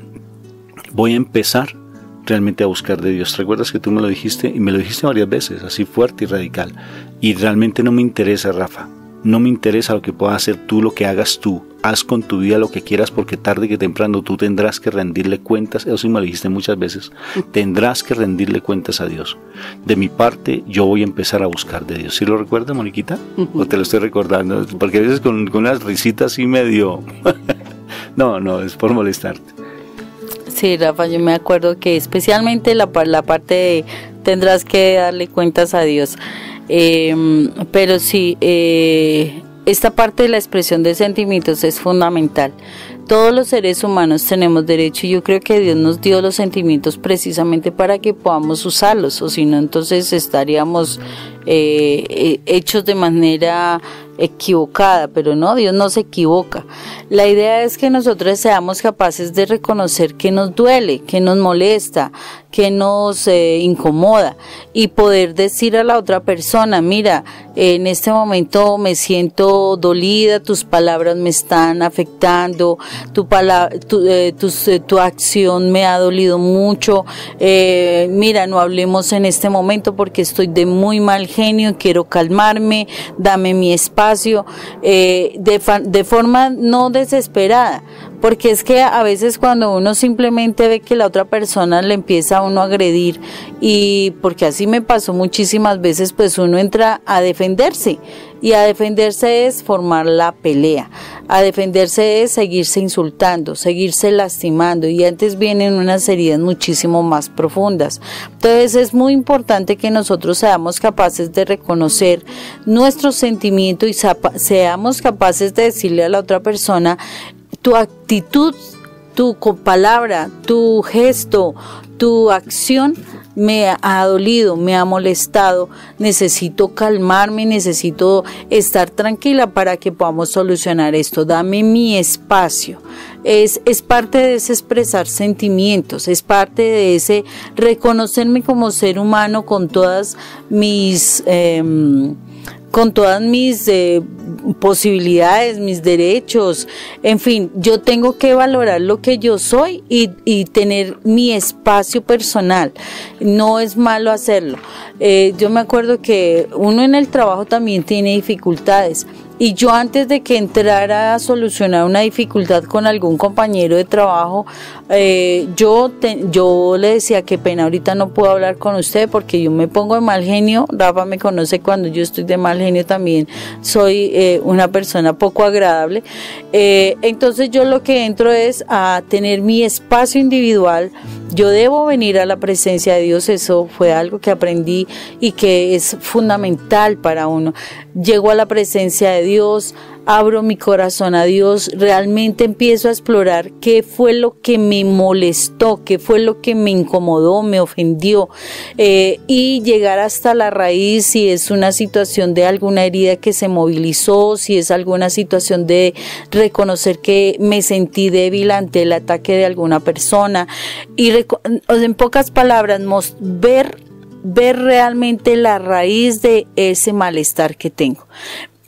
A: empezar realmente a buscar de Dios. ¿Recuerdas que tú me lo dijiste? Y me lo dijiste varias veces, así fuerte y radical. Y realmente no me interesa, Rafa. No me interesa lo que puedas hacer tú, lo que hagas tú. Haz con tu vida lo que quieras, porque tarde que temprano tú tendrás que rendirle cuentas. Eso sí me lo dijiste muchas veces. Tendrás que rendirle cuentas a Dios. De mi parte, yo voy a empezar a buscar de Dios. ¿Sí lo recuerdas, Moniquita? ¿O te lo estoy recordando? Porque a veces con unas risitas así medio... No, es por molestarte.
B: Sí, Rafa, yo me acuerdo que especialmente la parte de tendrás que darle cuentas a Dios. Pero sí, esta parte de la expresión de sentimientos es fundamental. Todos los seres humanos tenemos derecho, y yo creo que Dios nos dio los sentimientos precisamente para que podamos usarlos, o si no, entonces estaríamos hechos de manera equivocada, pero no, Dios no se equivoca. La idea es que nosotros seamos capaces de reconocer que nos duele, que nos molesta, que nos incomoda, y poder decir a la otra persona: mira, en este momento me siento dolida, tus palabras me están afectando, tu acción me ha dolido mucho, mira, no hablemos en este momento porque estoy de muy mal genio, quiero calmarme, dame mi espacio, de forma no desesperada, porque es que a veces cuando uno simplemente ve que la otra persona le empieza a uno a agredir, y porque así me pasó muchísimas veces, pues uno entra a defenderse, y a defenderse es formar la pelea, a defenderse es seguirse insultando, seguirse lastimando, y antes vienen unas heridas muchísimo más profundas. Entonces es muy importante que nosotros seamos capaces de reconocer nuestros sentimientos y seamos capaces de decirle a la otra persona: tu actitud, tu palabra, tu gesto, tu acción me ha dolido, me ha molestado, necesito calmarme, necesito estar tranquila para que podamos solucionar esto, dame mi espacio. Es parte de ese expresar sentimientos, es parte de ese reconocerme como ser humano con todas mis posibilidades, mis derechos, en fin, yo tengo que valorar lo que yo soy y tener mi espacio personal. No es malo hacerlo. Yo me acuerdo que uno en el trabajo también tiene dificultades, y yo antes de que entrara a solucionar una dificultad con algún compañero de trabajo, yo le decía: qué pena, ahorita no puedo hablar con usted porque yo me pongo de mal genio. Rafa me conoce, cuando yo estoy de mal genio también soy una persona poco agradable. Entonces yo lo que entro es a tener mi espacio individual. Yo debo venir a la presencia de Dios, eso fue algo que aprendí y que es fundamental para uno. Llego a la presencia de Dios, abro mi corazón a Dios, realmente empiezo a explorar qué fue lo que me molestó, qué fue lo que me incomodó, me ofendió, y llegar hasta la raíz, si es una situación de alguna herida que se movilizó, si es alguna situación de reconocer que me sentí débil ante el ataque de alguna persona, y en pocas palabras, ver realmente la raíz de ese malestar que tengo,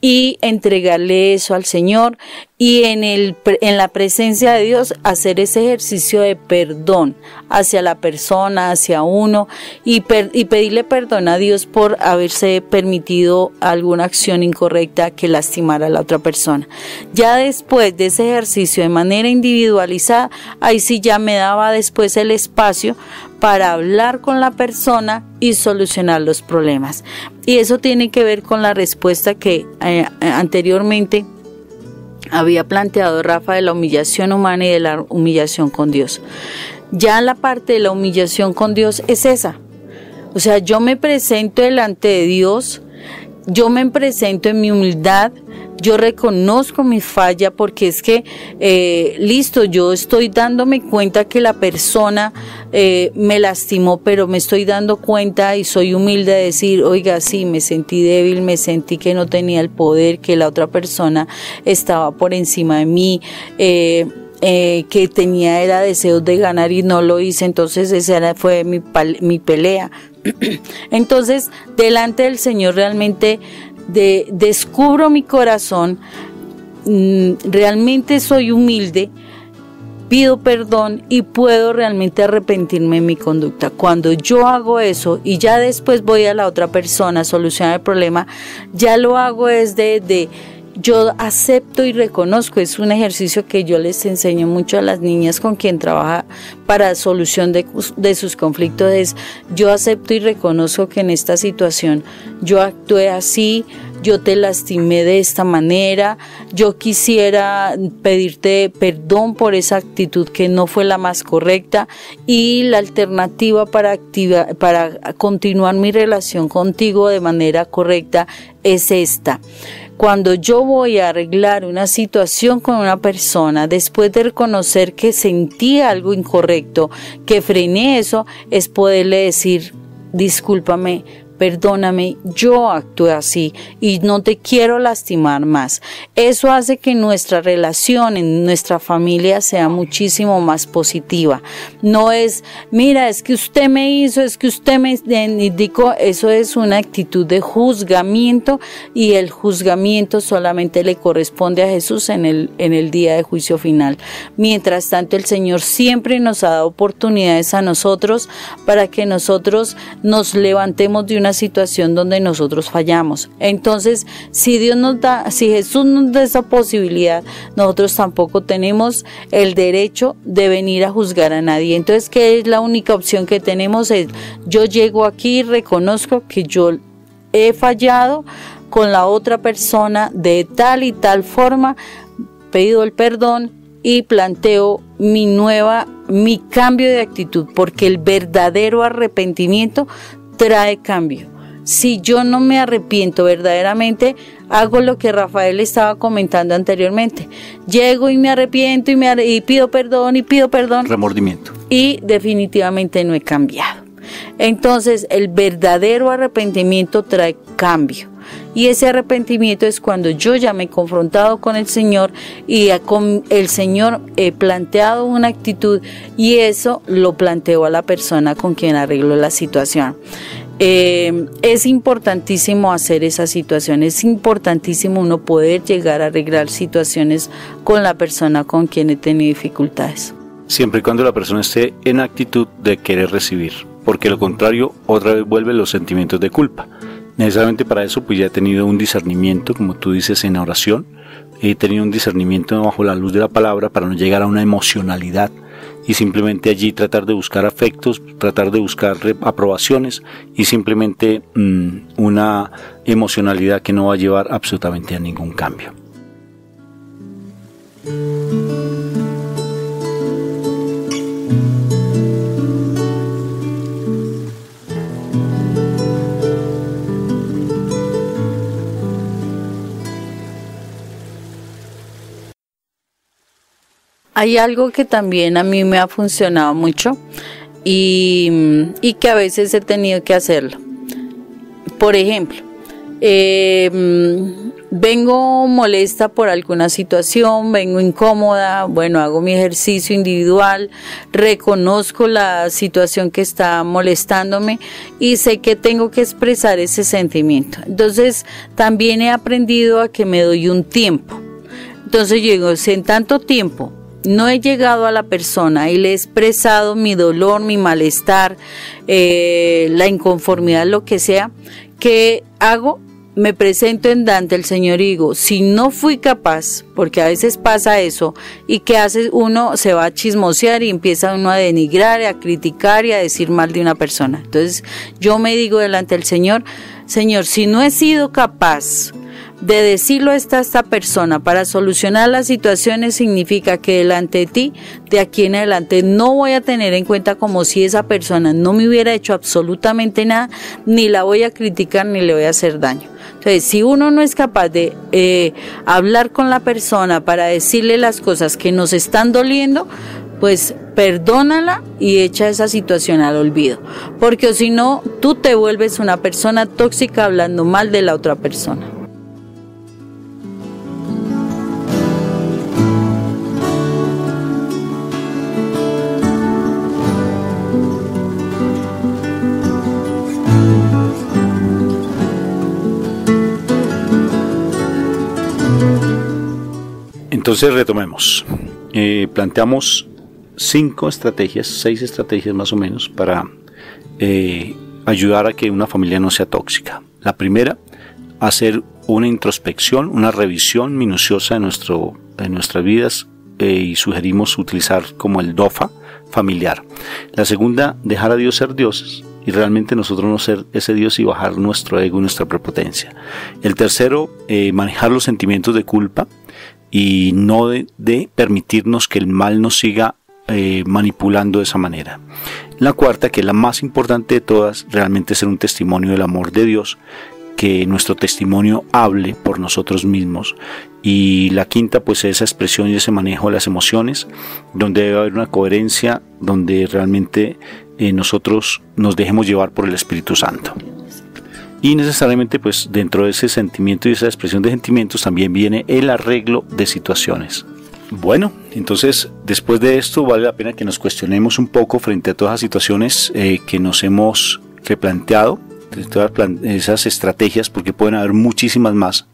B: y entregarle eso al Señor, y en la presencia de Dios hacer ese ejercicio de perdón hacia la persona, hacia uno, y pedirle perdón a Dios por haberse permitido alguna acción incorrecta que lastimara a la otra persona. Ya después de ese ejercicio de manera individualizada, ahí sí ya me daba después el espacio para hablar con la persona y solucionar los problemas. Y eso tiene que ver con la respuesta que anteriormente había planteado Rafa, de la humillación humana y de la humillación con Dios. Ya la parte de la humillación con Dios es esa. O sea, yo me presento delante de Dios, yo me presento en mi humildad, yo reconozco mi falla, porque es que, listo, yo estoy dándome cuenta que la persona me lastimó, pero me estoy dando cuenta y soy humilde de decir: oiga, sí, me sentí débil, me sentí que no tenía el poder, que la otra persona estaba por encima de mí, que era deseos de ganar y no lo hice. Entonces esa fue mi pelea. Entonces, delante del Señor realmente descubro mi corazón, realmente soy humilde, pido perdón y puedo realmente arrepentirme de mi conducta. Cuando yo hago eso y ya después voy a la otra persona a solucionar el problema, ya lo hago desde yo acepto y reconozco. Es un ejercicio que yo les enseño mucho a las niñas con quien trabaja para solución de sus conflictos. Es: yo acepto y reconozco que en esta situación yo actué así, yo te lastimé de esta manera, yo quisiera pedirte perdón por esa actitud que no fue la más correcta, y la alternativa para continuar mi relación contigo de manera correcta es esta. Cuando yo voy a arreglar una situación con una persona, después de reconocer que sentí algo incorrecto, que frené eso, es poderle decir: discúlpame, perdóname, yo actué así y no te quiero lastimar más. Eso hace que nuestra relación en nuestra familia sea muchísimo más positiva. No es: mira, es que usted me hizo, es que usted me indicó. Eso es una actitud de juzgamiento, y el juzgamiento solamente le corresponde a Jesús en el día de juicio final. Mientras tanto, el Señor siempre nos ha dado oportunidades a nosotros para que nosotros nos levantemos de una situación donde nosotros fallamos. Entonces, si Jesús nos da esa posibilidad, nosotros tampoco tenemos el derecho de venir a juzgar a nadie. Entonces, ¿qué es la única opción que tenemos? Es, yo llego aquí y reconozco que yo he fallado con la otra persona de tal y tal forma, pido el perdón y planteo mi cambio de actitud, porque el verdadero arrepentimiento trae cambio. Si yo no me arrepiento verdaderamente, hago lo que Rafael estaba comentando anteriormente. Llego y me arrepiento y pido perdón.
A: Remordimiento.
B: Y definitivamente no he cambiado. Entonces, el verdadero arrepentimiento trae cambio. Y ese arrepentimiento es cuando yo ya me he confrontado con el Señor y con el Señor he planteado una actitud y eso lo planteo a la persona con quien arreglo la situación. Es importantísimo hacer esa situación, es importantísimo uno poder llegar a arreglar situaciones con la persona con quien he tenido dificultades.
A: Siempre y cuando la persona esté en actitud de querer recibir, porque lo contrario otra vez vuelven los sentimientos de culpa. Necesariamente para eso pues ya he tenido un discernimiento, como tú dices, en oración. He tenido un discernimiento bajo la luz de la palabra para no llegar a una emocionalidad y simplemente allí tratar de buscar afectos, tratar de buscar aprobaciones y simplemente una emocionalidad que no va a llevar absolutamente a ningún cambio.
B: Hay algo que también a mí me ha funcionado mucho y que a veces he tenido que hacerlo. Por ejemplo, vengo molesta por alguna situación, vengo incómoda, bueno, hago mi ejercicio individual, reconozco la situación que está molestándome y sé que tengo que expresar ese sentimiento. Entonces, también he aprendido a que me doy un tiempo. Entonces, yo digo, si en tanto tiempo no he llegado a la persona y le he expresado mi dolor, mi malestar, la inconformidad, lo que sea, ¿qué hago? Me presento ante el Señor y digo, si no fui capaz, porque a veces pasa eso, y ¿qué hace uno? Se va a chismosear y empieza uno a denigrar, a criticar y a decir mal de una persona. Entonces yo me digo delante del Señor, Señor, si no he sido capaz de decirlo a esta persona para solucionar las situaciones, significa que delante de ti, de aquí en adelante, no voy a tener en cuenta como si esa persona no me hubiera hecho absolutamente nada, ni la voy a criticar ni le voy a hacer daño. Entonces, si uno no es capaz de hablar con la persona para decirle las cosas que nos están doliendo, pues perdónala y echa esa situación al olvido, porque si no, tú te vuelves una persona tóxica hablando mal de la otra persona.
A: Entonces retomemos, planteamos 6 estrategias más o menos para ayudar a que una familia no sea tóxica. La primera, hacer una introspección, una revisión minuciosa de nuestras vidas y sugerimos utilizar como el DOFA familiar. La segunda, dejar a Dios ser dioses y realmente nosotros no ser ese Dios y bajar nuestro ego y nuestra prepotencia. El tercero, manejar los sentimientos de culpa y no de permitirnos que el mal nos siga manipulando de esa manera. La cuarta, que es la más importante de todas, realmente ser un testimonio del amor de Dios, que nuestro testimonio hable por nosotros mismos. Y la quinta, pues esa expresión y ese manejo de las emociones, donde debe haber una coherencia, donde realmente nosotros nos dejemos llevar por el Espíritu Santo. Y necesariamente pues dentro de ese sentimiento y esa expresión de sentimientos también viene el arreglo de situaciones. Bueno, entonces después de esto vale la pena que nos cuestionemos un poco frente a todas las situaciones que nos hemos replanteado, todas esas estrategias, porque pueden haber muchísimas más,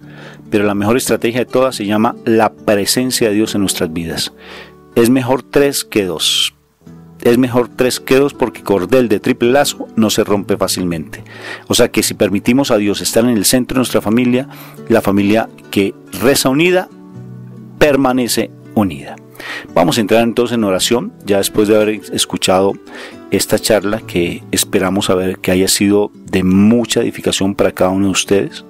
A: pero la mejor estrategia de todas se llama la presencia de Dios en nuestras vidas. Es mejor 3 que 2. es mejor 3 que 2 porque cordel de triple lazo no se rompe fácilmente. O sea que si permitimos a Dios estar en el centro de nuestra familia, la familia que reza unida permanece unida. Vamos a entrar entonces en oración, ya después de haber escuchado esta charla que esperamos que haya sido de mucha edificación para cada uno de ustedes.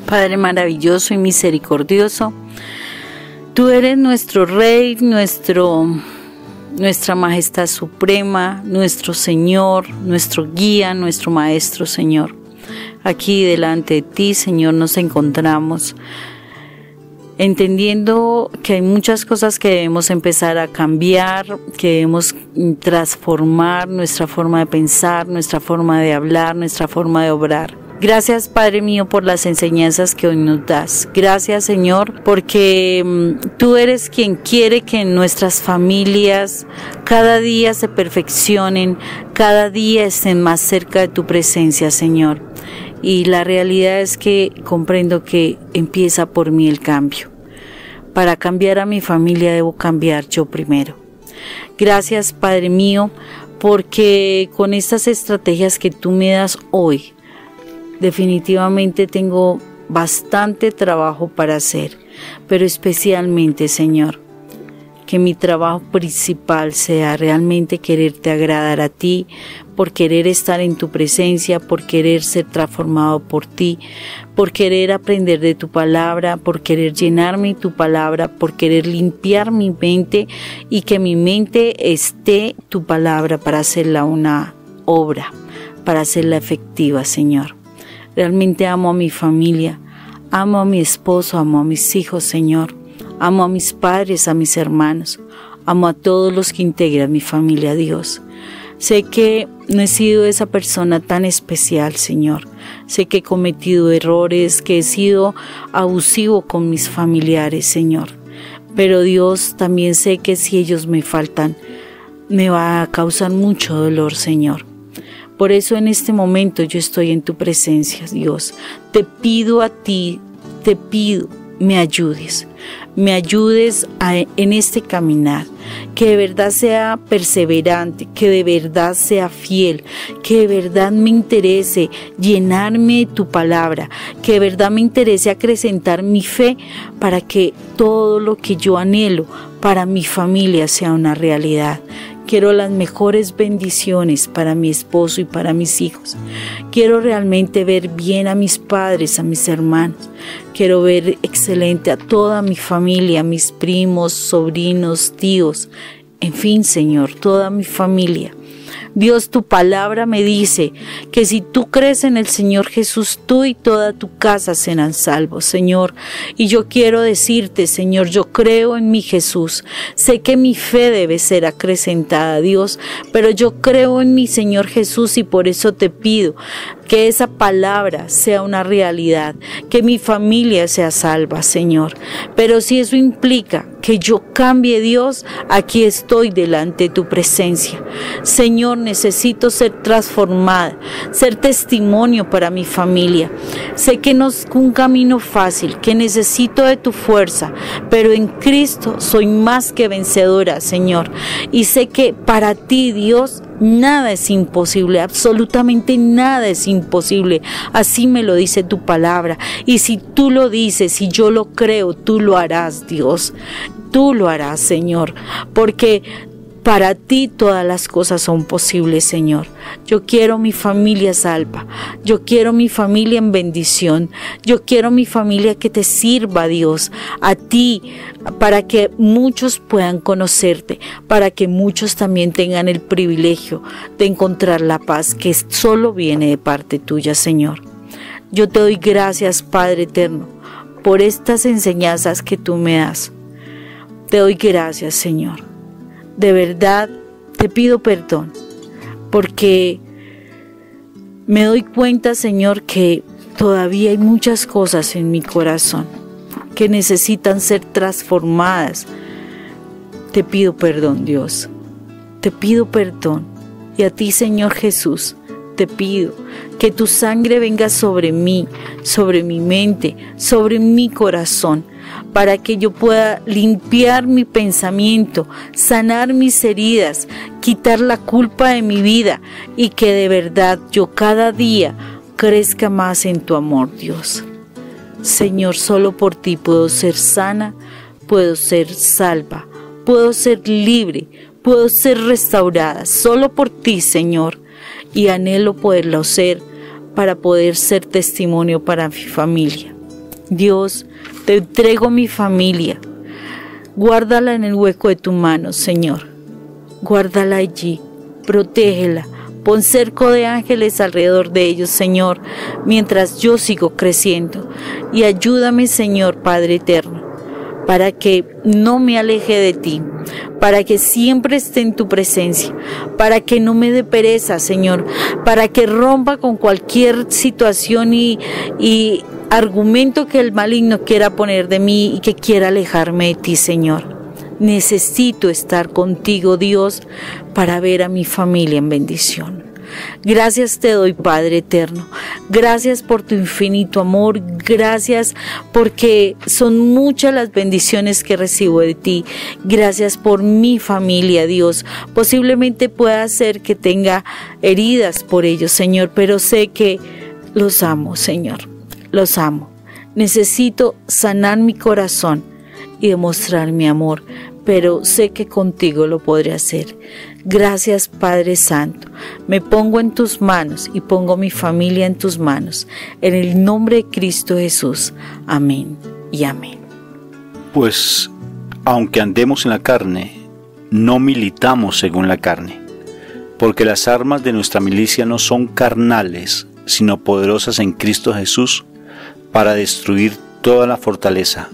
B: Padre maravilloso y misericordioso, tú eres nuestro Rey, nuestra Majestad Suprema, nuestro Señor, nuestro guía, nuestro Maestro, Señor. Aquí delante de ti, Señor, nos encontramos entendiendo que hay muchas cosas que debemos empezar a cambiar, que debemos transformar nuestra forma de pensar, nuestra forma de hablar, nuestra forma de obrar. Gracias, Padre mío, por las enseñanzas que hoy nos das. Gracias, Señor, porque tú eres quien quiere que nuestras familias cada día se perfeccionen, cada día estén más cerca de tu presencia, Señor. Y la realidad es que comprendo que empieza por mí el cambio. Para cambiar a mi familia debo cambiar yo primero. Gracias, Padre mío, porque con estas estrategias que tú me das hoy, definitivamente tengo bastante trabajo para hacer, pero especialmente, Señor, que mi trabajo principal sea realmente quererte agradar a ti, por querer estar en tu presencia, por querer ser transformado por ti, por querer aprender de tu palabra, por querer llenarme de tu palabra, por querer limpiar mi mente y que mi mente esté tu palabra para hacerla una obra, para hacerla efectiva, Señor. Realmente amo a mi familia, amo a mi esposo, amo a mis hijos, Señor. Amo a mis padres, a mis hermanos, amo a todos los que integran mi familia, Dios. Sé que no he sido esa persona tan especial, Señor. Sé que he cometido errores, que he sido abusivo con mis familiares, Señor. Pero Dios, también sé que si ellos me faltan, me va a causar mucho dolor, Señor. Por eso en este momento yo estoy en tu presencia, Dios. Te pido a ti, me ayudes en este caminar, que de verdad sea perseverante, que de verdad sea fiel, que de verdad me interese llenarme de tu palabra, que de verdad me interese acrecentar mi fe para que todo lo que yo anhelo para mi familia sea una realidad. Quiero las mejores bendiciones para mi esposo y para mis hijos. Quiero realmente ver bien a mis padres, a mis hermanos. Quiero ver excelente a toda mi familia, a mis primos, sobrinos, tíos. En fin, Señor, toda mi familia. Dios, tu palabra me dice que si tú crees en el Señor Jesús, tú y toda tu casa serán salvos, Señor. Y yo quiero decirte, Señor, yo creo en mi Jesús. Sé que mi fe debe ser acrecentada, Dios, pero yo creo en mi Señor Jesús y por eso te pido que esa palabra sea una realidad, que mi familia sea salva, Señor. Pero si eso implica que yo cambie, Dios, aquí estoy delante de tu presencia. Señor, necesito ser transformada, ser testimonio para mi familia. Sé que no es un camino fácil, que necesito de tu fuerza, pero en Cristo soy más que vencedora, Señor. Y sé que para ti, Dios, nada es imposible, absolutamente nada es imposible. Así me lo dice tu palabra. Y si tú lo dices, si yo lo creo, tú lo harás, Dios. Tú lo harás, Señor, porque para ti todas las cosas son posibles, Señor. Yo quiero mi familia salva. Yo quiero mi familia en bendición. Yo quiero mi familia que te sirva, Dios, a ti, para que muchos puedan conocerte, para que muchos también tengan el privilegio de encontrar la paz que solo viene de parte tuya, Señor. Yo te doy gracias, Padre eterno, por estas enseñanzas que tú me das. Te doy gracias, Señor. De verdad te pido perdón, porque me doy cuenta, Señor, que todavía hay muchas cosas en mi corazón que necesitan ser transformadas, Te pido perdón, Dios. Te pido perdón. Y a ti, Señor Jesús, te pido que tu sangre venga sobre mí, sobre mi mente, sobre mi corazón, para que yo pueda limpiar mi pensamiento, sanar mis heridas, quitar la culpa de mi vida y que de verdad yo cada día crezca más en tu amor, Dios. Señor, solo por ti puedo ser sana, puedo ser salva, puedo ser libre, puedo ser restaurada, solo por ti, Señor. Y anhelo poderlo ser para poder ser testimonio para mi familia. Dios, te entrego mi familia. Guárdala en el hueco de tu mano, Señor. Guárdala allí, protégela. Pon cerco de ángeles alrededor de ellos, Señor, mientras yo sigo creciendo. Y ayúdame, Señor Padre eterno, para que no me aleje de ti, para que siempre esté en tu presencia, para que no me dé pereza, Señor, para que rompa con cualquier situación y argumento que el maligno quiera poner de mí y que quiera alejarme de ti, Señor. Necesito estar contigo, Dios, para ver a mi familia en bendición. Gracias te doy, Padre eterno. Gracias por tu infinito amor. Gracias porque son muchas las bendiciones que recibo de ti. Gracias por mi familia, Dios. Posiblemente pueda ser que tenga heridas por ellos, Señor, pero sé que los amo, Señor. Los amo. Necesito sanar mi corazón y demostrar mi amor, pero sé que contigo lo podré hacer. Gracias, Padre Santo. Me pongo en tus manos y pongo mi familia en tus manos. En el nombre de Cristo Jesús. Amén y amén.
A: Pues, aunque andemos en la carne, no militamos según la carne, porque las armas de nuestra milicia no son carnales, sino poderosas en Cristo Jesús, para destruir toda la fortaleza,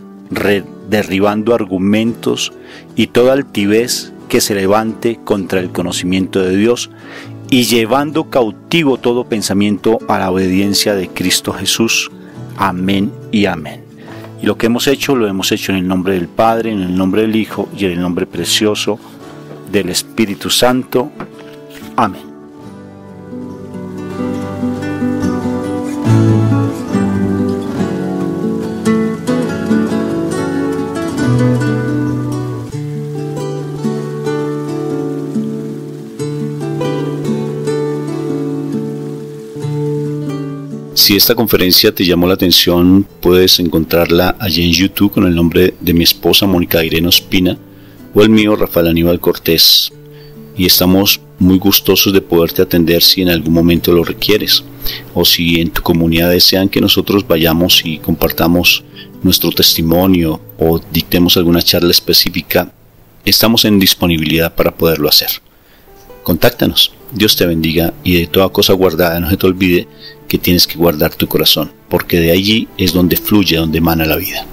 A: derribando argumentos y toda altivez que se levante contra el conocimiento de Dios y llevando cautivo todo pensamiento a la obediencia de Cristo Jesús. Amén y amén. Y lo que hemos hecho, lo hemos hecho en el nombre del Padre, en el nombre del Hijo y en el nombre precioso del Espíritu Santo. Amén. Si esta conferencia te llamó la atención, puedes encontrarla allí en YouTube con el nombre de mi esposa Mónica Irene Ospina o el mío Rafael Aníbal Cortés. Y estamos muy gustosos de poderte atender si en algún momento lo requieres, o si en tu comunidad desean que nosotros vayamos y compartamos nuestro testimonio o dictemos alguna charla específica. Estamos en disponibilidad para poderlo hacer. Contáctanos. Dios te bendiga y de toda cosa guardada no se te olvide que tienes que guardar tu corazón, porque de allí es donde fluye, donde emana la vida.